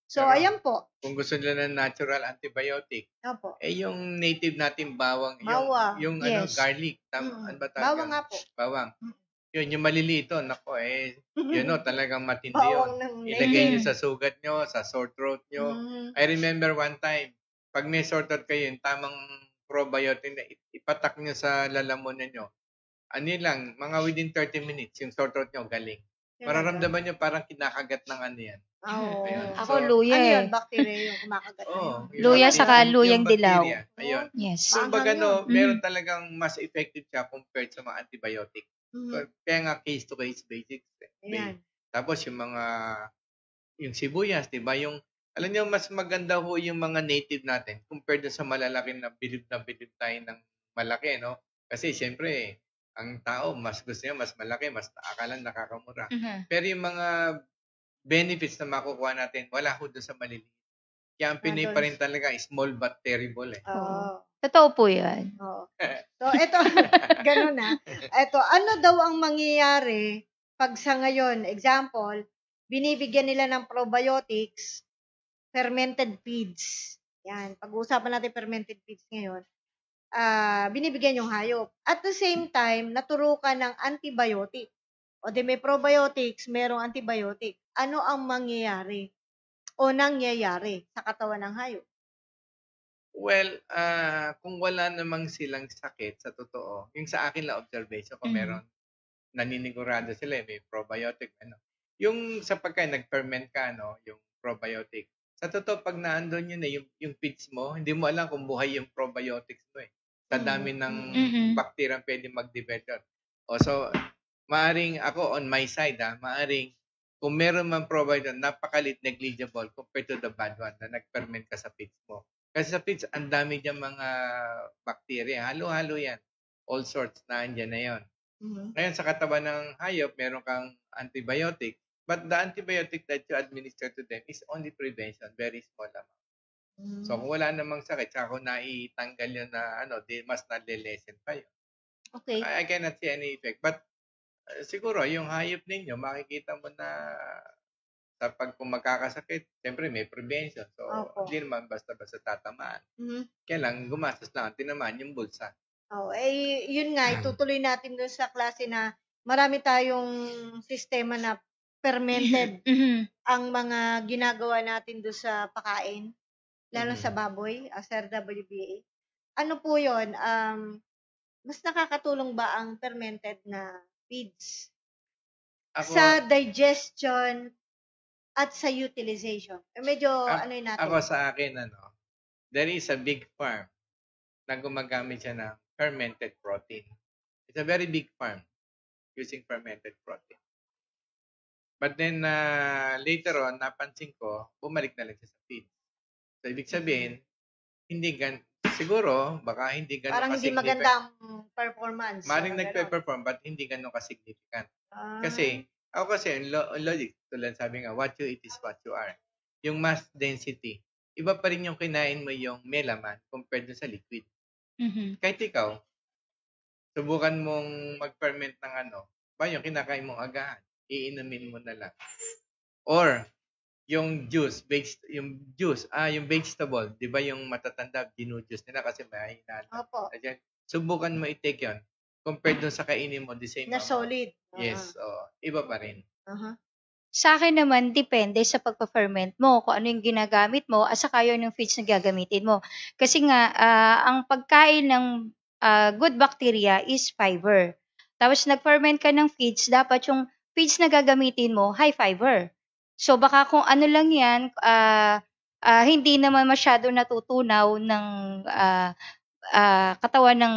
So, Pero, ayan po. kung gusto nila ng natural antibiotic, Opo. yung native natin bawang, Bawang. yung Yes. garlic, ano ba tawag Bawang yun? nga po. Bawang. Mm. Yun, yung malilito, nako talagang matindi Bawang yun. ng Ilagay nyo native. sa sugat nyo, sa sore throat nyo. I remember one time, pag may sore throat kayo, yung tamang probiotic na ipatak nyo sa lalamunan nyo. Ano lang, mga within 30 minutes, yung sore throat nyo galing. Mararamdaman nyo parang kinakagat ng ano yan. Oo. Ayun. Ako, So, luya Ano eh. yun? Bacteria yung kumakagat na yun. yung Luya bacteria, saka luyang yung dilaw. bacteria. Ayun. Yes. Kumbaga, Maanghang meron talagang mas effective siya compared sa mga antibiotic. Mhm. Kaya nga case-to-case basis. Ayan. Tapos yung sibuyas, di ba? Alam niyo, mas maganda ho yung mga native natin compared sa malalaki na bilib tayo ng malaki, no? Kasi siyempre, ang tao, mas gusto niya, mas malaki, mas akala nakakamura. Pero yung mga benefits na makukuha natin, wala ho doon sa maliliit. Kaya ang Pinoy pa rin talaga, small but terrible eh. Oo. Totoo po yan. Oo. So, ito, ganun na. Ito, ano daw ang mangyayari pag sa ngayon, example, binibigyan nila ng probiotics, fermented feeds. Yan, pag-uusapan natin fermented feeds ngayon. Binibigyan yung hayop. At the same time, naturukan ng antibiotic. O di may probiotics, merong antibiotic. Ano ang mangyayari o nangyayari sa katawan ng hayop? Well, kung wala namang silang sakit, sa totoo, yung sa akin lang observation ko, meron naninigurado sila, may probiotic, Yung sa pagkain, nag-ferment ka, yung probiotic. Sa totoo, pag naandun yun yung feeds mo, hindi mo alam kung buhay yung probiotics mo eh. Sa dami ng bacteria pwede mag-develop. So, maaring ako on my side, maaring kung meron man probiotic, napakalit negligible compared to the bad one na nag-ferment ka sa feeds mo. Kasi sa feeds, ang dami dyan mga bacteria. Halo-halo yan. All sorts na andyan na yun. Ngayon, sa katawan ng hayop, meron kang antibiotic. But the antibiotic that you administer to them is only prevention. Very small amount. So, kung wala namang sakit, saka kung naitanggal yun na, mas nalilesen pa yun. Okay. I cannot see any effect. But, siguro, yung hayop ninyo, makikita mo na kung magkakasakit, siyempre may prevention. So, hindi naman basta-basta tatamaan. Kaya lang, gumastos lang, tinamaan yung bulsa. Yun nga, itutuloy natin dun sa klase na marami tayong sistema na fermented ang mga ginagawa natin doon sa pakain, lalo sa baboy, Sir WBA. Ano po yun? Mas nakakatulong ba ang fermented na feeds sa digestion at sa utilization? Medyo yun natin. Ako sa akin, there is a big farm na gumagamit siya ng fermented protein. It's a very big farm using fermented protein. But then, later on, napansin ko, bumalik na lang siya sa feed. So, ibig sabihin, siguro, baka hindi ganun parang hindi maganda ang performance. Maring nagpe-perform, but hindi ganun ka-significant. Kasi, ako kasi, logic, tulad sabi nga, what you eat is what you are. Yung mass density, iba pa rin yung kinain mo yung melaman compared sa liquid. Kahit ikaw, subukan mong mag-ferment ng yung kinakain mong agahan, iinumin mo na lang. Or, yung yung vegetable, di ba yung matatanda, ginujuice nila kasi may hinaan. Opo. Subukan mo i-take yun. Compared dun sa kainin mo, the same na solid. Yes, iba pa rin. Sa akin naman, depende sa pagpa-ferment mo, kung ano yung ginagamit mo, at saka yun yung feeds na gagamitin mo. Kasi nga, ang pagkain ng good bacteria is fiber. Tapos nag-ferment ka ng feeds, dapat yung feeds na gagamitin mo, high fiber. So baka kung ano lang yan, hindi naman masyado natutunaw ng katawan ng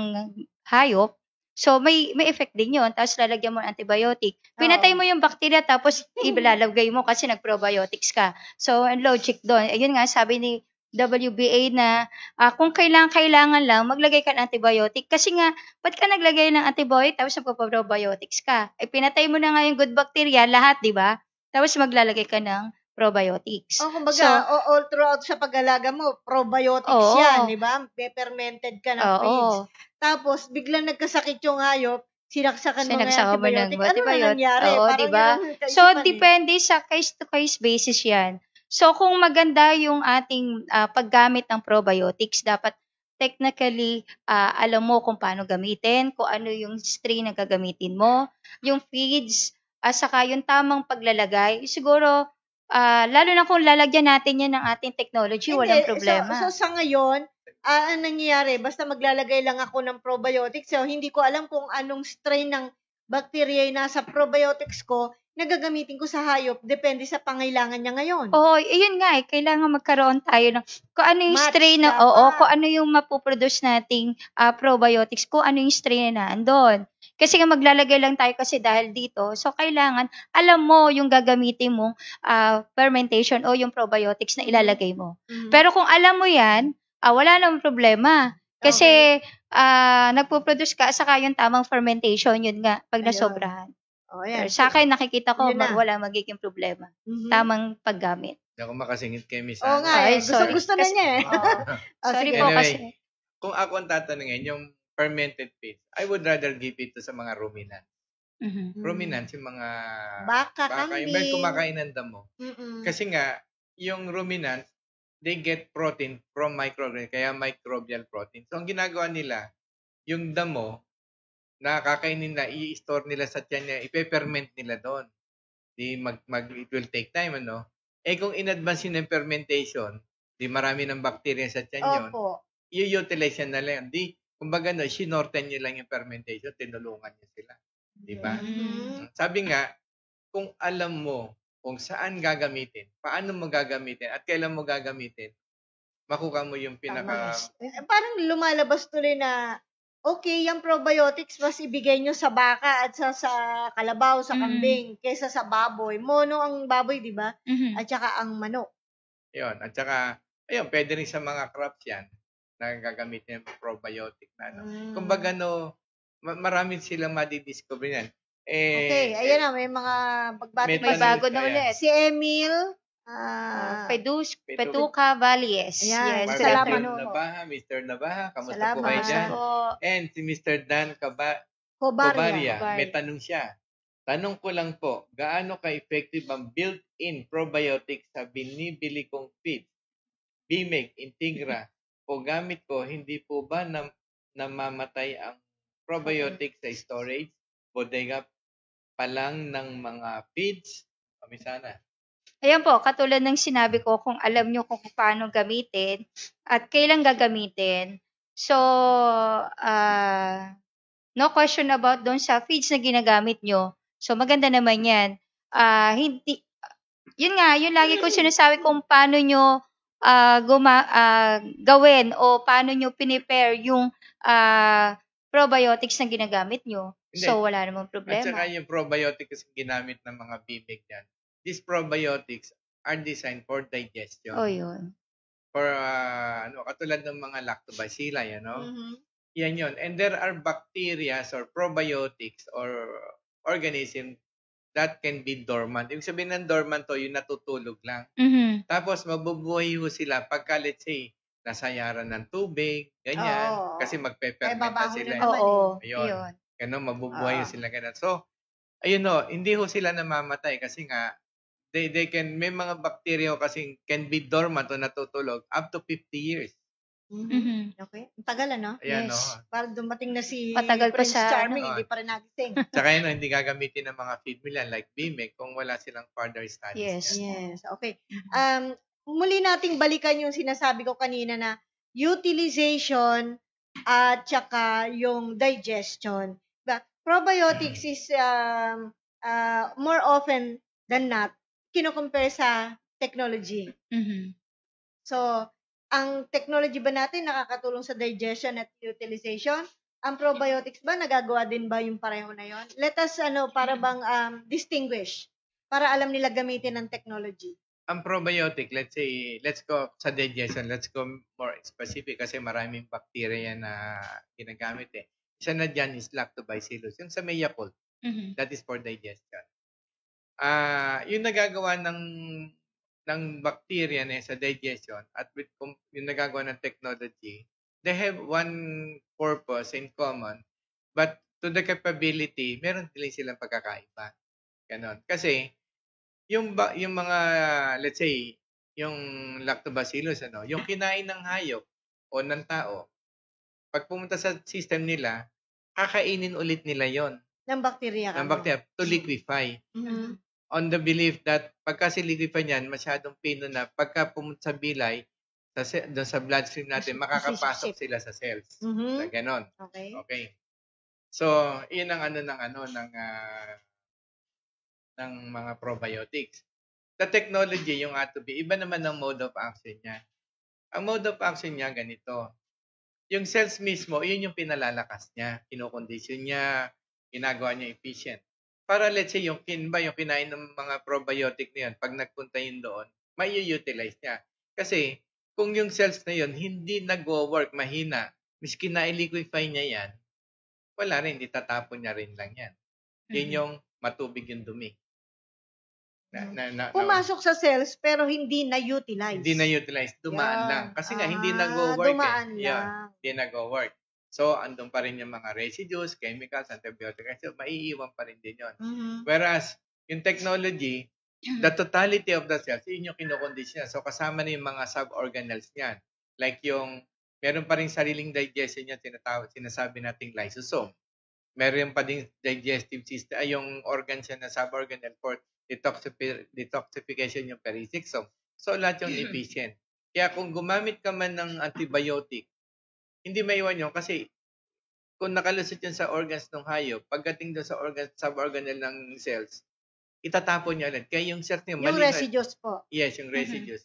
hayop, so may effect din yun. Tapos lalagyan mo ng antibiotic. Pinatay mo yung bacteria, tapos ilalagay mo kasi nag-probiotics ka. So, ang logic doon. Ayun nga, sabi ni WBA na kung kailangan lang, maglagay ka ng antibiotic. Kasi nga, ba't ka naglagay ng antibiotic tapos nagpo-probiotics ka? Pinatay mo na nga yung good bacteria, lahat, di ba? Tapos maglalagay ka ng probiotics. Kumbaga, all throughout sa pag-alaga mo, probiotics yan, di ba? Fermented ka ng feeds. Tapos, biglang nagkasakit yung hayop, sinaksakan mo ng antibiotic. Ano na nangyari? Diba? So, depende sa case-to-case basis yan. So, kung maganda yung ating paggamit ng probiotics, dapat technically, alam mo kung paano gamitin, kung ano yung strain na gagamitin mo, yung feeds, saka yung tamang paglalagay. Siguro, lalo na kung lalagyan natin yan ng ating technology, walang Hindi, problema. so sa ngayon, ang nangyayari, basta maglalagay lang ako ng probiotics, so hindi ko alam kung anong strain ng bacteria yung nasa probiotics ko na gagamitin ko sa hayop, depende sa pangailangan niya ngayon. Oo, yun nga kailangan magkaroon tayo ng kung ano yung Match strain na, dapat. kung ano yung mapoproduce nating probiotics, kung ano yung strain na nandun. Kasi nga maglalagay lang tayo kasi dahil dito, so kailangan alam mo yung gagamitin mong fermentation o yung probiotics na ilalagay mo. Pero kung alam mo yan, wala namang problema. Kasi nagpo-produce ka saka yung tamang fermentation, yun nga, pag Ayun. nasobrahan. Oh, yan. Pero sa akin, nakikita ko, Yun na. wala magiging problema. Mhm. Tamang paggamit. Hindi ako makasingit kay Miss Oo Ana. nga, Ay, sorry. gusto na Kasi- niya eh. Oo. Oh, Sorry sige. po Anyway, kasi. Kung ako ang tatanungin, yung fermented feeds, I would rather give it to sa mga ruminants. Mhm. Ruminants, yung mga Baka, yung kambing. kumakain ng damo. Mm-mm. Kasi nga, yung ruminants, they get protein from microorganisms, kaya microbial protein. So, ang ginagawa nila, yung damo, na kakainin nila, i-store nila sa tiyan niya, ipe-ferment nila doon. It will take time, ano? Kung in-advance yun ng fermentation, di marami ng bacteria sa tiyan yun, Opo. i-utilize yan na lang. Kumbaga, sinorten nyo lang yung fermentation, tinulungan nyo sila. Di ba? Mhm. Sabi nga, kung alam mo kung saan gagamitin, paano mo gagamitin, at kailan mo gagamitin, makuha mo yung pinaka... Parang lumalabas tuloy na, okay, yung probiotics, mas ibigay nyo sa baka at sa kalabaw, sa kambing, kaysa sa baboy. Mono ang baboy, di ba? Mhm. At saka ang manok. Yun. At saka, ayun, pwede rin sa mga crops yan na gagamitin yung probiotic na ano. Kumbaga, marami silang madidiscover yan. Okay, ayan na, may mga May May bago na Ayan. ulit. Si Emil, Petuca Valles. Ayan, Yes, good salamat. afternoon. Nabaha, Mr. Nabaha, kamusta po Salamat. kayo dyan? Po. And si Mr. Dan Cobaria. Cobaria. may tanong siya. Tanong ko lang po, gaano ka-effective ang built-in probiotics sa binibili kong feed? BMEG, Integra, o gamit ko, hindi po ba namamatay ang probiotics sa storage, bodega pa lang ng mga feeds? Kami sana. Ayan po, katulad ng sinabi ko, kung alam nyo kung paano gamitin at kailan gagamitin. So, no question about doon sa feeds na ginagamit nyo. So, maganda naman yan. Hindi, yun nga, yun lagi ko sinasabi kung paano nyo gawin o paano nyo pinipare yung probiotics na ginagamit nyo. Hindi. So, wala namang At problema. saka yung probiotics ginamit ng mga BMEG yan. These probiotics are designed for digestion. Oh, yun. For, katulad ng mga lactobacilli, Mhm. Yan yun. And there are bacteria or probiotics or organism that can be dormant. Ibig sabihin ng dormant to, yung natutulog lang. Mhm. Tapos, mabubuhay ho sila pagka, let's say, nasayaran ng tubig, ganyan. Oo. Kasi magpe-ferment na babaho sila. na naman. Oo, Ayun. yun. Ganun, mabubuhay Oo. sila ganun. So, ayun hindi ho sila namamatay kasi nga, they can, may mga bacteria ho kasi can be dormant o natutulog up to 50 years. Mhm. Okay. Ang tagal, ano? Ayan, Yes. Parang dumating na si Patagal pa Prince sa, Charming, ano? hindi pa rin nagising. Tsaka yun, hindi gagamitin ng mga feed mill yan like BMEG kung wala silang further studies. Yes. yan. Yes, okay. Muli nating balikan yung sinasabi ko kanina na utilization at saka yung digestion. Diba? Probiotics is more often than not kino-compare sa technology. Mhm. So, ang technology ba natin nakakatulong sa digestion at utilization? Ang probiotics ba nagagawa din ba yung pareho na yon? Let us para bang distinguish para alam nila gamitin ng technology. Ang probiotic, let's go sa digestion, let's go more specific kasi maraming bacteria na ginagamit eh. Isa na dyan is lactobacillus, yung sa Mayapol, Mhm. that is for digestion. Yung nagagawa ng bacteria na sa digestion at with yung nagagawa ng technology, they have one purpose in common, but to the capability, meron din silang pagkakaiba. Ganon. Kasi, yung mga, let's say, yung lactobacillus, yung kinain ng hayop o ng tao, pag pumunta sa system nila, kakainin ulit nila yon Ng bakterya ng bacteria to liquefy. Mhm. On the belief that pagka liquefy niyan, masyadong pino na pagka pumunta sa bilay, doon sa bloodstream natin, makakapasok Masisip. sila sa cells. Mhm. Na ganon. Okay. Okay. So, yun ang ng mga probiotics. The technology, yung ATOB, iba naman ang mode of action niya. Ang mode of action niya, ganito. Yung cells mismo, yun yung pinalalakas niya, kinokondisyon niya, ginagawa niya efficient. Para let's say, yung kinain ng mga probiotic na yun, pag nagpunta yun doon, may utilize niya. Kasi, kung yung cells na yun, hindi nag-work, mahina, miski na-liquefy niya yan, wala rin, itatapon niya rin lang yan. Yun yung matubig yung dumi. Pumasok sa cells pero hindi na-utilize. Hindi na-utilize. Dumaan lang. Kasi nga, hindi nag-work. Dumaan lang. Hindi nag-work. So, andun pa rin yung mga residues, chemicals, antibiotics. So, maiiwan pa rin din yun. Whereas, yung technology, the totality of the cells, yun yung kinokondisyon. So, kasama na yung mga sub-organelles niyan. Like yung, meron pa rin sariling digestion niya, sinasabi nating lysosome. Meron pa din digestive system, yung organ siya na sub-organelle for detoxification yung perisexome. So, lahat yung efficient. Kaya kung gumamit ka man ng antibiotic, hindi maiwan yun kasi kung nakalusot yun sa organs ng hayop, pagdating doon sa sub-organelle ng cells, itatapon niya ulit. Kaya yung cells niya, yung residues po. Yes, yung residues.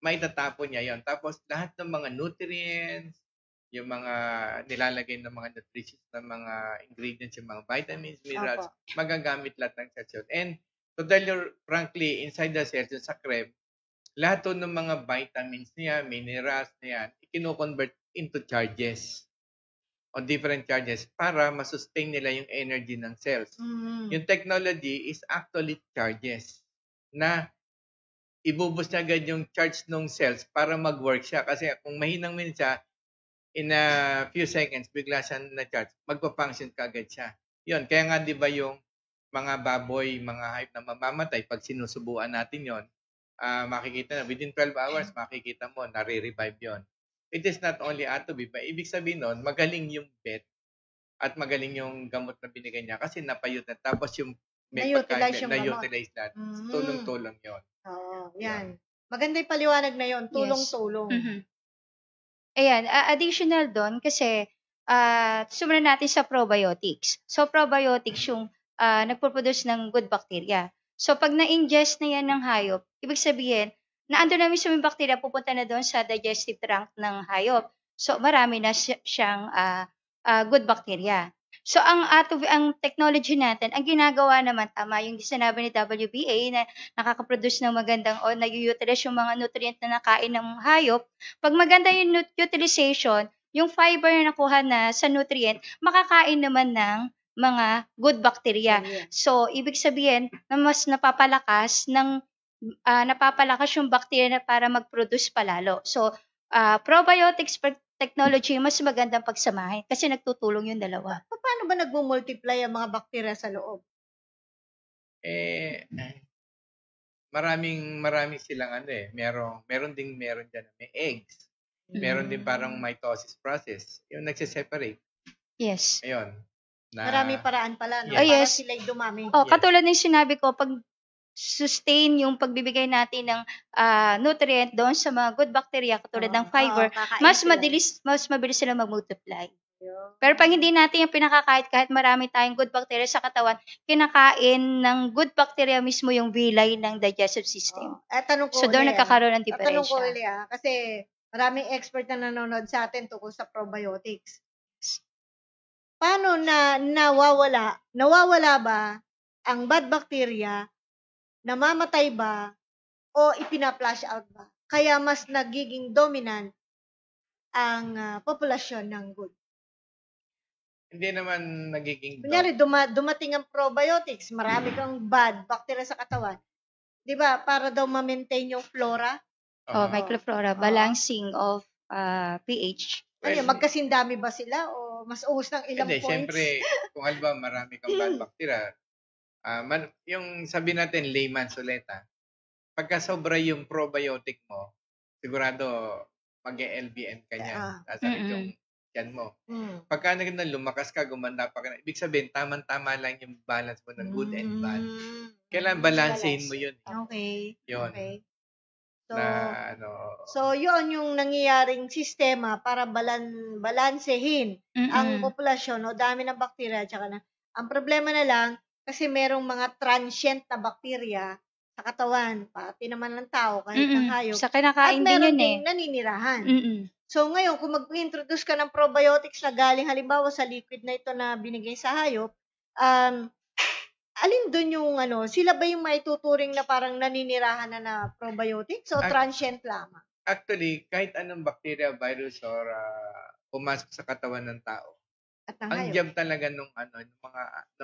May itatapon niya yon. Tapos, lahat ng mga nutrients, yung mga nilalagay ng mga nutrients ng mga ingredients, yung mga vitamins, minerals, magagamit lahat ng cells yun. And to tell you frankly, inside the cells, sa creb, lahat ng mga vitamins niya, minerals niya, i-convert into charges o different charges para masustain nila yung energy ng cells. Yung technology is actually charges na ibubus na agad yung charge ng cells para mag-work siya. Kasi kung mahinang siya, in a few seconds, bigla siya na-charge, magpa-function ka agad siya. Yun, kaya nga di ba yung mga baboy, mga hayop na mamamatay, pag sinusubuan natin yon, makikita na within 12 hours, makikita mo, nare-revive yon. It is not only ATOB, but ibig sabihin nun, magaling yung vet at magaling yung gamot na binigay niya kasi napayot na. Tapos yung may na-utilize yung na-utilize lahat. Tulong-tulong yun. Oo, yan. Maganda yung paliwanag na yun, tulong-tulong. Yes. Ayan, additional doon kasi sumunod natin sa probiotics. So, probiotics yung nagpo-produce ng good bacteria. So, pag na-ingest na yan ng hayop, ibig sabihin, na ando na mismo yung bacteria, pupunta na doon sa digestive tract ng hayop. So, marami na siyang good bacteria. So, ang technology natin, ang ginagawa naman, tama yung sinabi ni WBA na nakaka-produce ng magandang o nag-utilize yung mga nutrient na nakain ng hayop. Pag maganda yung utilization, yung fiber na nakuha na sa nutrient, makakain naman ng mga good bacteria. So, ibig sabihin na mas napapalakas yung bacteria na para mag-produce palalo. So, probiotics technology, mas magandang pagsamahin kasi nagtutulong yung dalawa. Paano ba nagmo-multiply ang mga bakterya sa loob? Maraming silang meron diyan may eggs. Meron din parang mitosis process, yung nagse-separate. Yes. Ayun. Marami paraan pala, no? Yes. Para sila'y dumami. Katulad ng sinabi ko, pag sustain yung pagbibigay natin ng nutrient doon sa mga good bacteria katulad ng fiber, mas mabilis sila mag-multiply. Pero pag hindi natin yung kahit marami tayong good bacteria sa katawan, kinakain ng good bacteria mismo yung vilay ng digestive system. So doon nagkakaroon ng diferensya. Tanong ko kasi maraming expert na nanonood sa atin tungkol sa probiotics. Paano nawawala ba ang bad bacteria? Namamatay ba o ipina-flush out ba? Kaya mas nagiging dominant ang populasyon ng good. Hindi naman nagiging kunyari, dumating ang probiotics, marami kang bad bacteria sa katawan. 'Di ba? Para daw ma-maintain yung flora. Microflora, balancing of pH. Magkasindami ba sila o mas uhos ng ilang points? Siyempre, kung halimbawa marami kang bad bacteria, yung sabi natin layman's ulit, pagka sobra yung probiotic mo, sigurado mag-LBM ka niyan. Sasakit yung tiyan mo. Pagka lumakas ka, gumanda pa ka na, ibig sabihin, tamang-tama lang yung balance mo ng good and bad. Kailangan balansehin mo yun. Okay. Yun. Okay. So, yun yung nangyayaring sistema para balansehin ang populasyon o dami ng bakterya. Ang problema na lang, kasi merong mga transient na bakterya sa katawan, pati naman ng tao, kahit ng hayop. Sa kinakain din meron yun ding naninirahan. So ngayon, kung mag-introduce ka ng probiotics na galing halimbawa sa liquid na ito na binigay sa hayop, alin doon yung sila ba yung maituturing na parang naninirahan na probiotics o transient lamang? Actually, kahit anong bacteria, virus, or pumasok sa katawan ng tao, ang job talaga ng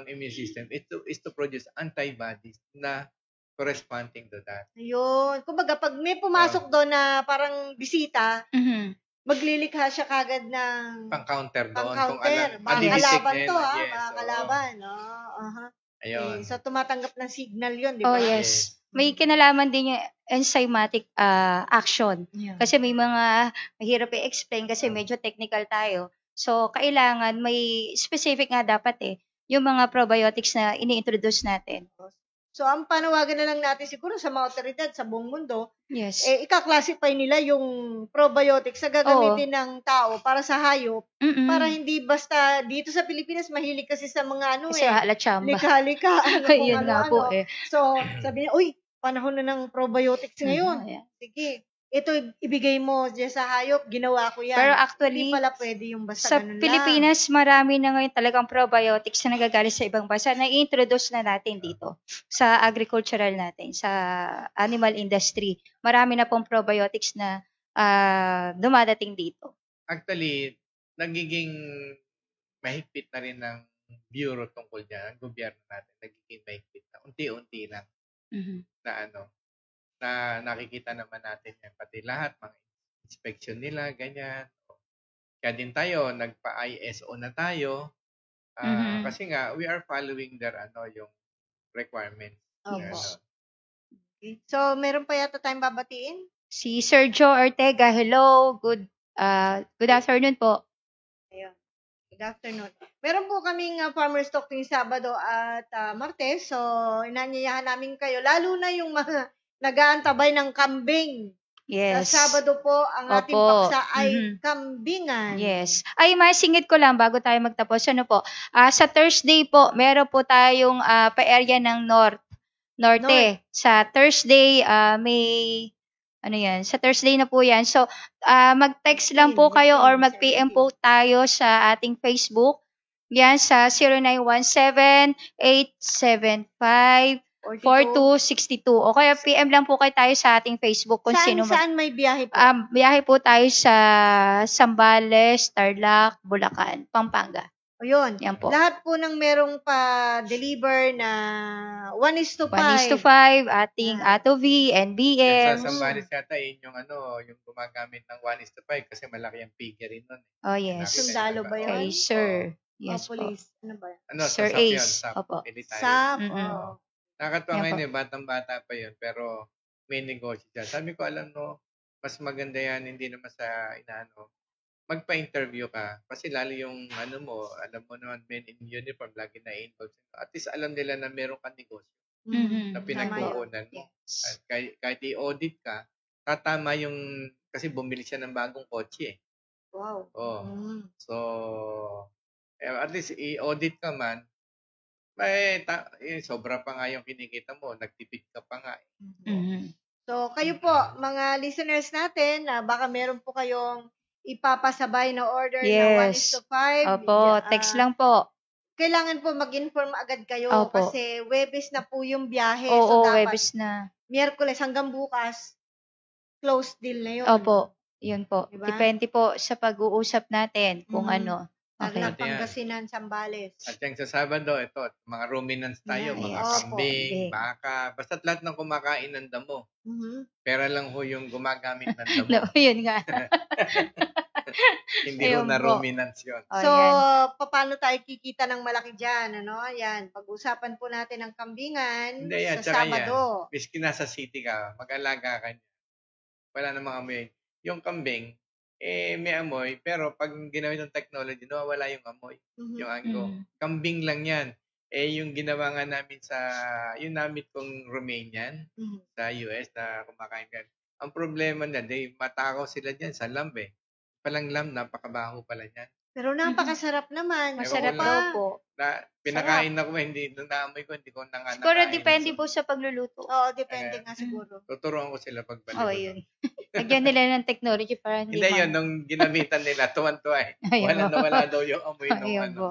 immune system is to produce antibodies na corresponding to that. Ayun. Kumbaga, pag may pumasok doon na parang bisita, maglilikha siya kagad ng pang-counter doon. Pang-counter. Makakalaban to, makakalaban. Ayun. So, tumatanggap ng signal yun, di ba? Oh, yes. May kinalaman din yung enzymatic action. Yeah. Kasi may mga mahirap i-explain kasi medyo technical tayo. So, kailangan may specific nga dapat yung mga probiotics na ini-introduce natin. So, ang panawagan na lang natin siguro sa mga otoridad sa buong mundo, yes, ika-classify nila yung probiotics na gagamitin ng tao para sa hayop, para hindi basta dito sa Pilipinas mahilig kasi sa mga kasi halatsamba. Lika-lika. Yun nga po So, sabi niya, uy, panahon na ng probiotics ngayon. Sige, ito ibigay mo dyan sa hayop, ginawa ko yan. Pero actually, hindi pala pwede yung basta sa ganun Pilipinas, marami na ngayon talagang probiotics na nagagaling sa ibang bansa na i-introduce na natin dito sa agricultural natin, sa animal industry. Marami na pong probiotics na dumadating dito. Actually, nagiging mahigpit na rin ng bureau tungkol dyan. Ang gobyerno natin, nagiging mahigpit na. Unti-unti lang. Na nakikita naman natin yan. Pati lahat, mga inspection nila, ganyan. Kaya din tayo, nagpa-ISO na tayo. Kasi nga, we are following their, yung requirements. Okay. So, meron pa yata tayong babatiin? Si Sergio Ortega, hello. Good afternoon po. Ayun. Good afternoon. Meron po kaming farmers talk tuwing Sabado at Martes. So, inanyayahan namin kayo. Lalo na yung mga nag-aantabay ng kambing. Yes. Sa Sabado po, ang ating paksa ay kambingan. Yes. Ay, masingit ko lang bago tayo magtapos. Ano po? Sa Thursday po, meron po tayong pa-area ng Norte. Sa Thursday, may sa Thursday na po yan. So, mag-text lang po kayo or mag-PM po tayo sa ating Facebook. Yan, sa 0917-875-4262. O kaya PM lang po kayo tayo sa ating Facebook kung sino. Saan may biyahe po? Biyahe po tayo sa Zambales, Tarlac, Bulacan, Pampanga. O yun. Yan po. Lahat po ng merong pa-deliver na 1:5. 1:5, ating Ato V, NBM. Sa Zambales yata, yung gumagamit ng 1:5 kasi malaki ang figure rin nun. Oh, yes. Sundalo ba yun? Okay, sir. Yes po. Police. Ano ba? Sir Ace. Opo. SAP. Nakakatawa ngayon batang-bata pa yun, pero may negosyo siya. Sabi ko, alam mo, mas maganda yan, hindi naman sa magpa-interview ka. Kasi lalo yung, alam mo naman, men in uniform, lagi na involved. At least alam nila na meron kang negosyo na pinagkukunan mo. At kahit i-audit ka, tatama yung, kasi bumili siya ng bagong kotse. Wow. So, at least i-audit ka man, sobra pa nga yung kinikita mo, nagtipid ka pa nga. So, kayo po, mga listeners natin, baka meron po kayong ipapasabay na order na 1:5. Opo, text lang po. Kailangan po mag-inform agad kayo kasi Webes na po yung biyahe. Oo, so, dapat Webes na. Miyerkules hanggang bukas, close deal na yun. Opo, yun po. Diba? Depende po sa pag-uusap natin kung ano. Okay. Pangasinan, Zambales. At yung sa Sabado, ito, mga ruminants tayo, mga kambing, baka, basta't lahat ng kumakain ng damo. Pera lang ho yung gumagamit ng damo. Yun nga. Hindi ho Ayun na po. ruminants yun. O, So, yan. paano tayo kikita ng malaki dyan? Ano? Ayan, pag-usapan po natin ang kambingan Hindi yan, sa tsaka yan. Sabado. Miski nasa city ka, mag-alaga ka niya. Wala namang amoy. Yung kambing, may amoy, pero pag ginawin ng technology, nawawala yung amoy, yung anggo. Kambing lang yan. Yung ginawa nga namin yung namit kong Romanian sa US na kumakain ka. Ang problema na, matakaw sila dyan sa lamb eh. Palang lamb, napakabaho pala yan. Pero napakasarap naman. Masarap Ewan ko daw Pa. po. Pinakain ako, hindi, nung naamoy ko, hindi ko na nga Siguro nakain. depende po sa pagluluto. Oo, depende nga siguro. Tuturuan ko sila pagbalik. Oh, yun. Lagyan nila ng technology para hindi Hindi yun, nung ginamitan nila, tuwan-tuwa eh. Ayun. Wala daw yung amoy nung Ayun ano. po.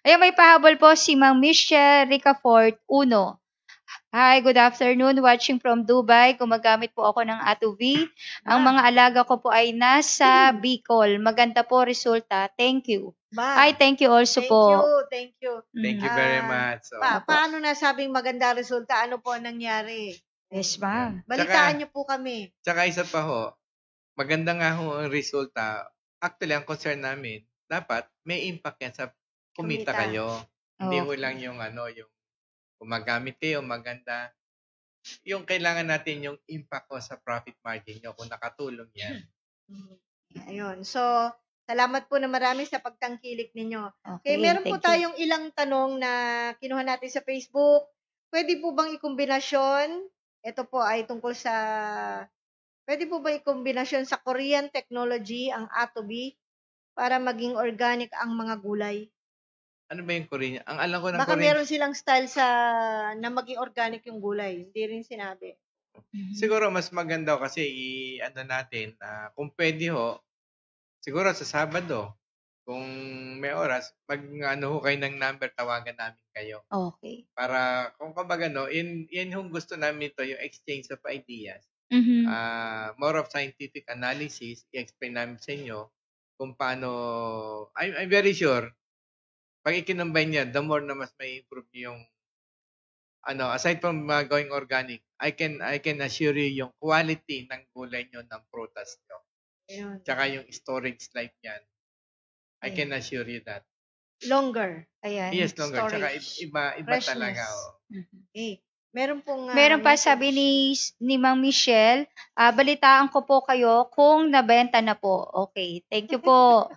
Ayun, may pahabol po si Mang Michelle Ricafort Uno. Hi, good afternoon. Watching from Dubai. Gumagamit po ako ng Atuvi. Ang mga alaga ko po ay nasa Bicol. Maganda po resulta. Thank you. Ay, thank you also po. Thank you. Thank you very much. So, Paano nasabing maganda resulta? Ano po ang nangyari? Yes, ma'am. Balitaan niyo po kami. Tsaka isa pa ho, maganda nga ho ang resulta. Actually, ang concern namin, dapat may impact yan sa kumita kayo. Hindi ho lang yung yung gumagamit kayo, maganda. Yung kailangan natin yung impact ko sa profit margin nyo kung nakatulong yan. Ayun. So, salamat po na marami sa pagtangkilik ninyo. Okay, meron po thank you. tayong ilang tanong na kinuha natin sa Facebook. Pwede po bang ikombinasyon? Ito po ay tungkol sa pwede po ba ikombinasyon sa Korean technology ang Atobi para maging organic ang mga gulay? Ano ba yung Korean? Ang alam ko ng Baka Korean, meron silang style na maging organic yung gulay. Hindi rin sinabi. siguro mas maganda kasi natin, kung pwede ho, siguro sa Sabado, kung may oras, ho kayo ng number, tawagan namin kayo. Okay. Para, kung kumbaga, yan yung gusto namin ito, yung exchange of ideas. More of scientific analysis, i-explain namin sa inyo kung paano, I'm very sure, pag ikinumbine niya, the more na mas may improve yung, aside from going organic, I can assure you yung quality ng gulay nyo, ng prutas nyo. Ayun. Tsaka yung storage life yan. I can assure you that. Longer. Ayan. Yes, longer. Tsaka Storage. iba Freshness. talaga. Meron pong Meron pa sabi ni Mang Michelle, balitaan ko po kayo kung nabenta na po. Okay, thank you po.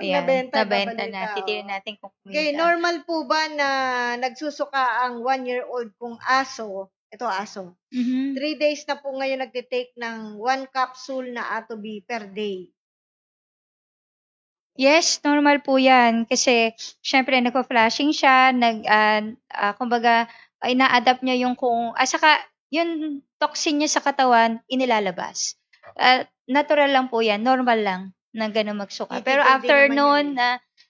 Ayan, nabenta na. Titignan natin kung kumita. Okay, normal po ba na nagsusuka ang 1-year-old kong aso? Ito aso. 3 days na po ngayon nagtitake ng 1 capsule na Atobi per day. Yes, normal po yan. Kasi, syempre, nagpa-flashing siya, kumbaga, ina-adapt niya yung saka, yung toxin niya sa katawan, inilalabas. Natural lang po yan, normal lang na gano'n magsuka. Pero after noon,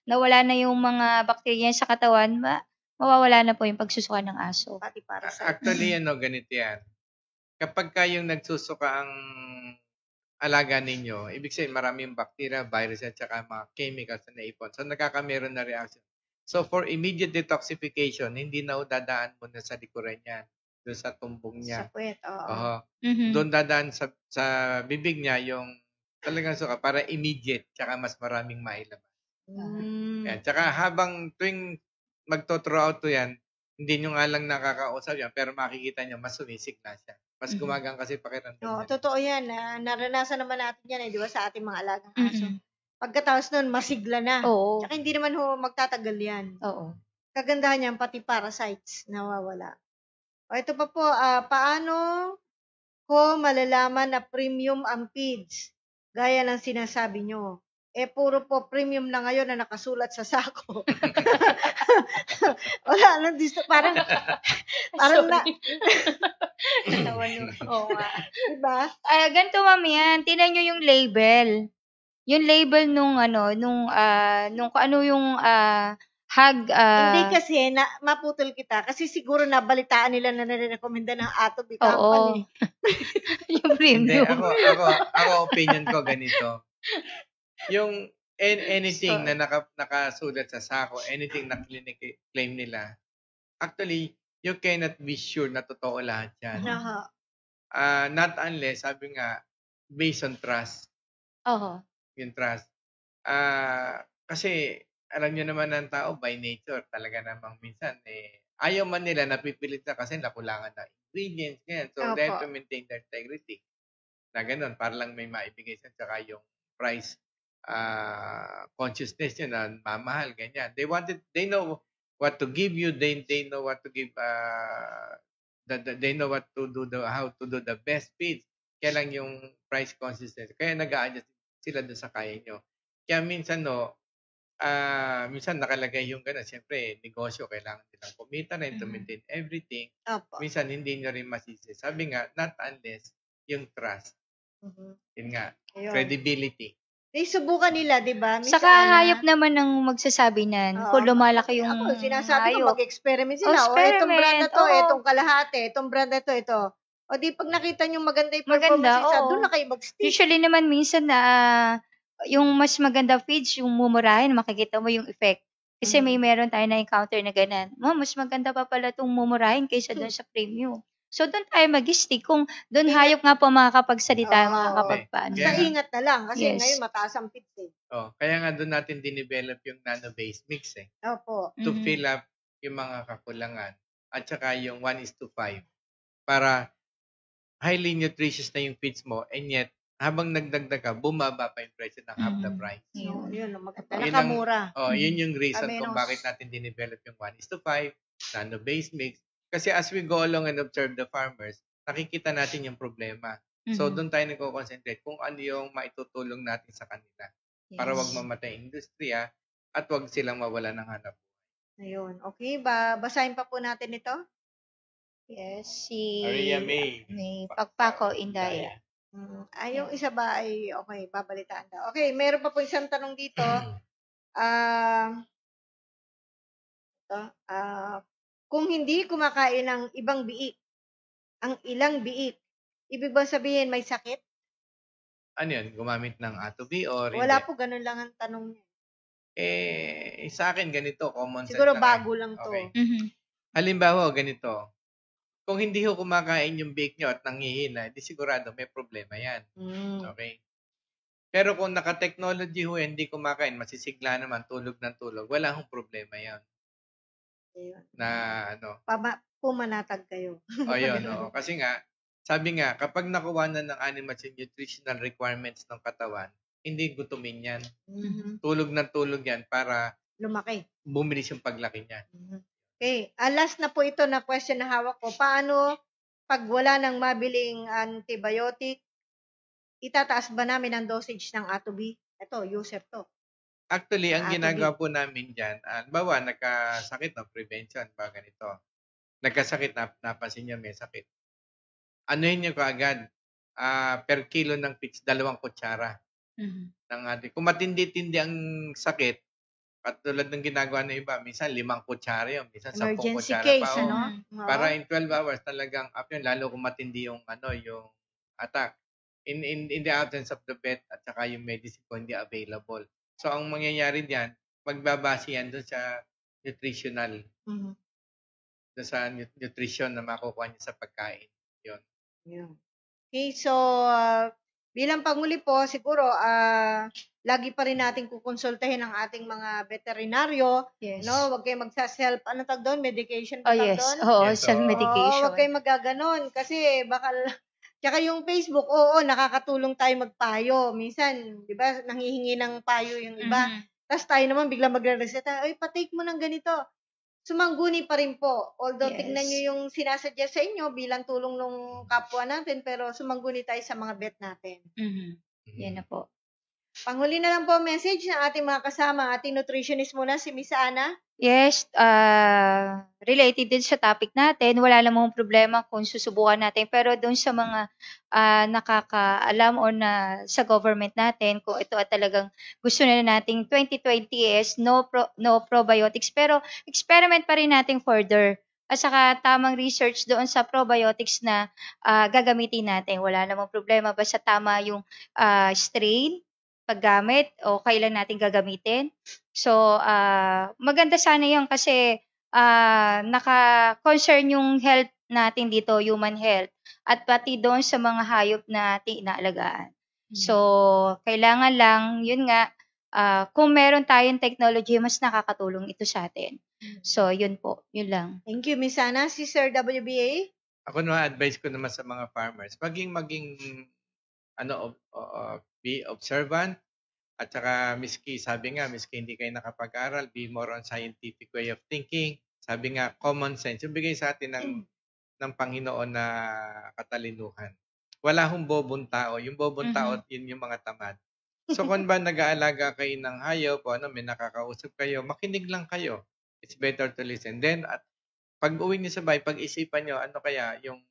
nawala na yung mga bacteria sa katawan, mawawala na po yung pagsusuka ng aso. Pati para sa Actually, ganito yan. Kapag kayong nagsusuka ang alaga ninyo, ibig sabihin maraming bacteria, virus, at saka mga chemicals na naipon. So, nakakameron na reaction. So, for immediate detoxification, hindi na dadaan mo na sa likuran niya, doon sa tumbong niya. Sa puwet, oo. Doon dadaan sa bibig niya yung talagang suka para immediate, tsaka mas maraming mailabas. Yan. Tsaka habang tuwing magto-throw out to yan, hindi nyo nga lang nakakausap yan, pero makikita nyo, mas sumisik na siya. Mas gumagang kasi pakiramdam. Oo, totoo yan. Naranasan naman natin yan, di ba, sa ating mga alagang aso. Pagkatapos nun, masigla na. Oo. Tsaka hindi naman magtatagal yan. Oo. Kagandahan niyan, pati parasites nawawala. O, ito pa po, paano ko malalaman na premium ang feeds? Gaya ng sinasabi nyo. Puro po premium na ngayon na nakasulat sa sako. Wala, parang na, Oo nga. diba? Ganito ma'am yan, tingnan nyo yung label. Yung label nung kung ano yung Hindi kasi, maputol kita. Kasi siguro nabalitaan nila na nare-recommenda ng Atobi company. Yung premium. Hindi, ako opinion ko ganito. Yung anything na nakasulat sa sako, anything na clinic claim nila, actually, you cannot be sure na totoo lahat yan. Not unless, sabi nga, based on trust. yung trust. Kasi alam niyo naman ng tao by nature talaga namang minsan ayaw man nila napipilit na kasi nakulangan na ingredients ganyan. So they have Opo. to maintain their integrity. Na ganun, para lang may maibigay sa tsaka yung price consciousness yun na mamahal ganyan. They know what to give you, they know what to give they know what to do how to do the best feeds. Kaya lang yung price consciousness. Kaya nag-a-adjust sila doon sa kaya nyo. Kaya minsan minsan nakalagay yung gano'n. Siyempre, negosyo, kailangan nilang kumita rin to maintain everything. Opo. Minsan, hindi nyo rin masisi. Sabi nga, not unless yung trust. Yun nga, Ayun. credibility. Subukan nila, di ba? Miss Saka Ana? hayop naman ng magsasabi nan Oo. kung lumalaki yung Ako, sinasabi ko, hayop. mag-experiment sila. O, Experiment, itong brand na to, oo. itong kalahati, itong brand na to, ito. O, di pag nakita nyo maganda yung Maganda, performance isa, oo. doon na kayo mag-stick. Usually naman minsan na yung mas maganda feeds, yung mumurahin, makikita mo yung effect. Kasi may meron tayo na encounter na ganun. Mas maganda pa pala itong mumurahin kaysa doon sa premium. So, doon tayo mag-stick. Kung doon hayop nga po makakapagsalita, makakapagpaano. Basta ingat na lang kasi Yes. ngayon mataas ang feeds Kaya nga doon natin dinevelop yung nano-based mix Opo. to fill up yung mga kakulangan. At saka yung 1:5 para highly nutritious na yung feeds mo and yet habang nagdagdag ka, bumaba pa yung presyo ng half the price. Yun, maganda. Yun Nakamura. Yun yung reason Kami kung nung- bakit natin dinevelop yung 1:5, nano-based mix. Kasi as we go along and observe the farmers, nakikita natin yung problema. So, doon tayo nagko-concentrate kung ano yung maitutulong natin sa kanila para wag mamatay ang industriya at wag silang mawala ng hanap. Ayun. Okay, basahin pa po natin ito. Yes, si Maria May. Pagpako Indaya. Yung isa ba ay okay, babalitaan daw. Okay, meron pa po isang tanong dito. Kung hindi kumakain ng ibang biik, ang ilang biik, ibig ba sabihin may sakit? Ano yun? Gumamit ng atobi or Wala hindi? po, ganun lang ang tanong niya. Sa akin ganito, common sense Siguro lang. bago lang to. Okay. Halimbawa, ganito. Kung hindi ho kumakain yung bake nyo at nanghihina, di sigurado may problema yan. Okay? Pero kung naka-technology ho, hindi kumakain, masisigla naman, tulog ng tulog, wala hong problema yan. Ayun. Na ano. Pumanatag kayo. Ayun, kasi nga, sabi nga, kapag nakuha na ng animals yung nutritional requirements ng katawan, hindi gutumin yan. Tulog ng tulog yan para lumaki. Bumilis yung paglaki niya. Okay. Last na po ito na question na hawak ko. Paano pag wala ng mabiling antibiotic, itataas ba namin ang dosage ng atobi? Ito, user to. Actually, ang ginagawa po namin dyan, bawa, nagkasakit, prevention, ba ganito. Nagkasakit, napansin nyo may sakit. Anuhin nyo kaagad, per kilo ng feeds, 2 kutsara. Kung matindi-tindi ang sakit, katulad ng ginagawa ng iba, minsan 5 kutsara yun, minsan 10 Emergency kutsara case, pa. ano? Para in 12 hours talagang up yun, lalo kung matindi yung yung attack. In the absence of the vet at saka yung medicine ko hindi available. So ang mangyayari diyan, magbabase yan doon sa nutritional. Doon sa nutrition na makukuha niya sa pagkain. Yun. Okay, so bilang panguli po, siguro lagi pa rin natin kukonsultahin ang ating mga veterinaryo. Yes. No, wag kayong magsa-self, ano tag doon, medication pa tag Yes. doon. Oo, Yes, self-medication. Wag kayong magaganon kasi baka tsaka yung Facebook, nakakatulong tayo magpayo. Minsan, 'di ba, nanghihingi ng payo yung iba. Tapos tayo naman bigla magre-reseta, ay patake mo ng ganito. Sumangguni pa rin po. Although Yes. tignan nyo yung sinasuggest sa inyo bilang tulong ng kapwa natin, pero sumangguni tayo sa mga vet natin. Yan na po. Panghuli na lang po message ng ating mga kasama, ating nutritionist muna, si Miss Ana. Yes, related din sa topic natin, wala namang problema kung susubukan natin. Pero doon sa mga nakakaalam o na sa government natin, kung ito at talagang gusto na nating 2020 is no probiotics. Pero experiment pa rin natin further. At saka tamang research doon sa probiotics na gagamitin natin. Wala namang problema, basta tama yung strain, paggamit o kailan natin gagamitin. So, maganda sana yun kasi naka-concern yung health natin dito, human health, at pati doon sa mga hayop na ating inaalagaan. So, kailangan lang, yun nga, kung meron tayong technology, mas nakakatulong ito sa atin. So, yun po. Yun lang. Thank you, Miss Ana. Si Sir WBA? Ako na advice ko naman sa mga farmers, maging be observant at saka miski hindi kayo nakapag-aral, be more on scientific way of thinking. Sabi nga common sense, yung bigay sa atin ng Panginoon na katalinuhan. Wala hong bobong tao. Yung bobong tao, yun yung mga tamad. So kung ba nag-aalaga kayo ng hayop o may nakakausap kayo, makinig lang kayo. It's better to listen. Then at pag uwi niyo sa bahay, pag-isipan niyo ano kaya yung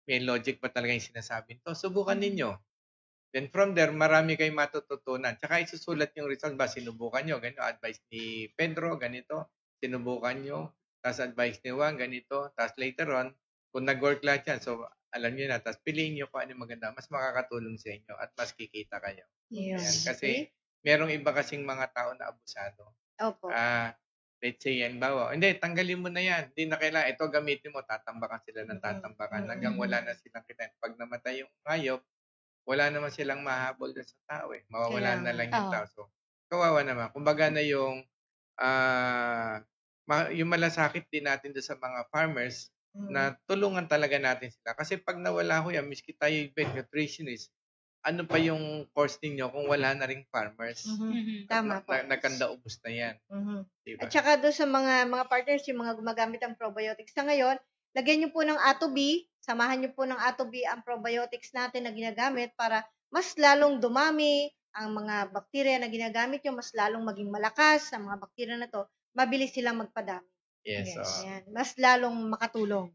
may logic ba talaga yung sinasabi to. Subukan ninyo. Then from there, marami kayong matututunan. Tsaka isusulat yung result ba, sinubukan nyo. Ganito, advice ni Pedro, ganito. Sinubukan nyo. Tapos advice ni Juan, ganito. Tapos later on, kung nag-work lahat yan, so alam nyo na. Tapos piliin nyo kung ano yung maganda. Mas makakatulong sa inyo at mas kikita kayo. Yes. Yan. Kasi merong iba kasing mga tao na abusado. Opo. Let's say yan, bawa. Hindi, tanggalin mo na yan. Hindi na kailangan. Ito gamitin mo. Tatambakan sila ng tatambakan. Hanggang wala na silang kita. Pag namatay yung hayop, wala naman silang mahabol sa tao eh. Mawawala na lang yung tao. So, kawawa naman. Kumbaga na yung malasakit din natin doon sa mga farmers na tulungan talaga natin sila. Kasi pag nawala ko yan, miski tayo nutritionist, ano pa yung course ninyo kung wala na ring farmers? Tama po. Nagkanda-ubos na yan. Diba? At saka doon sa mga partners, yung mga gumagamit ng probiotics na ngayon, lagyan nyo po ng A2B, samahan nyo po ng A2B ang probiotics natin na ginagamit para mas lalong dumami ang mga bakterya na ginagamit nyo, mas lalong maging malakas ang mga bakterya na to, mabilis silang magpadami. Yes. Ayan. Mas lalong makatulong.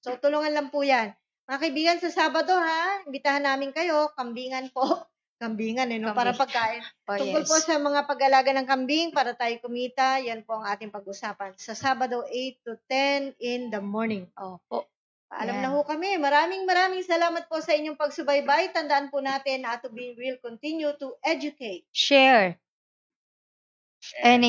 So, tulungan lang po yan. Mga kaibigan, sa Sabado ha, imbitahan namin kayo, kambingan po. Kambingan no? Para pagkain. Tungkol po sa mga pag-alaga ng kambing, para tayo kumita, yan po ang ating pag-usapan. Sa Sabado, 8 to 10 in the morning. Opo. Paalam na ho kami. Maraming salamat po sa inyong pagsubaybay. Tandaan po natin na we will continue to educate, share, and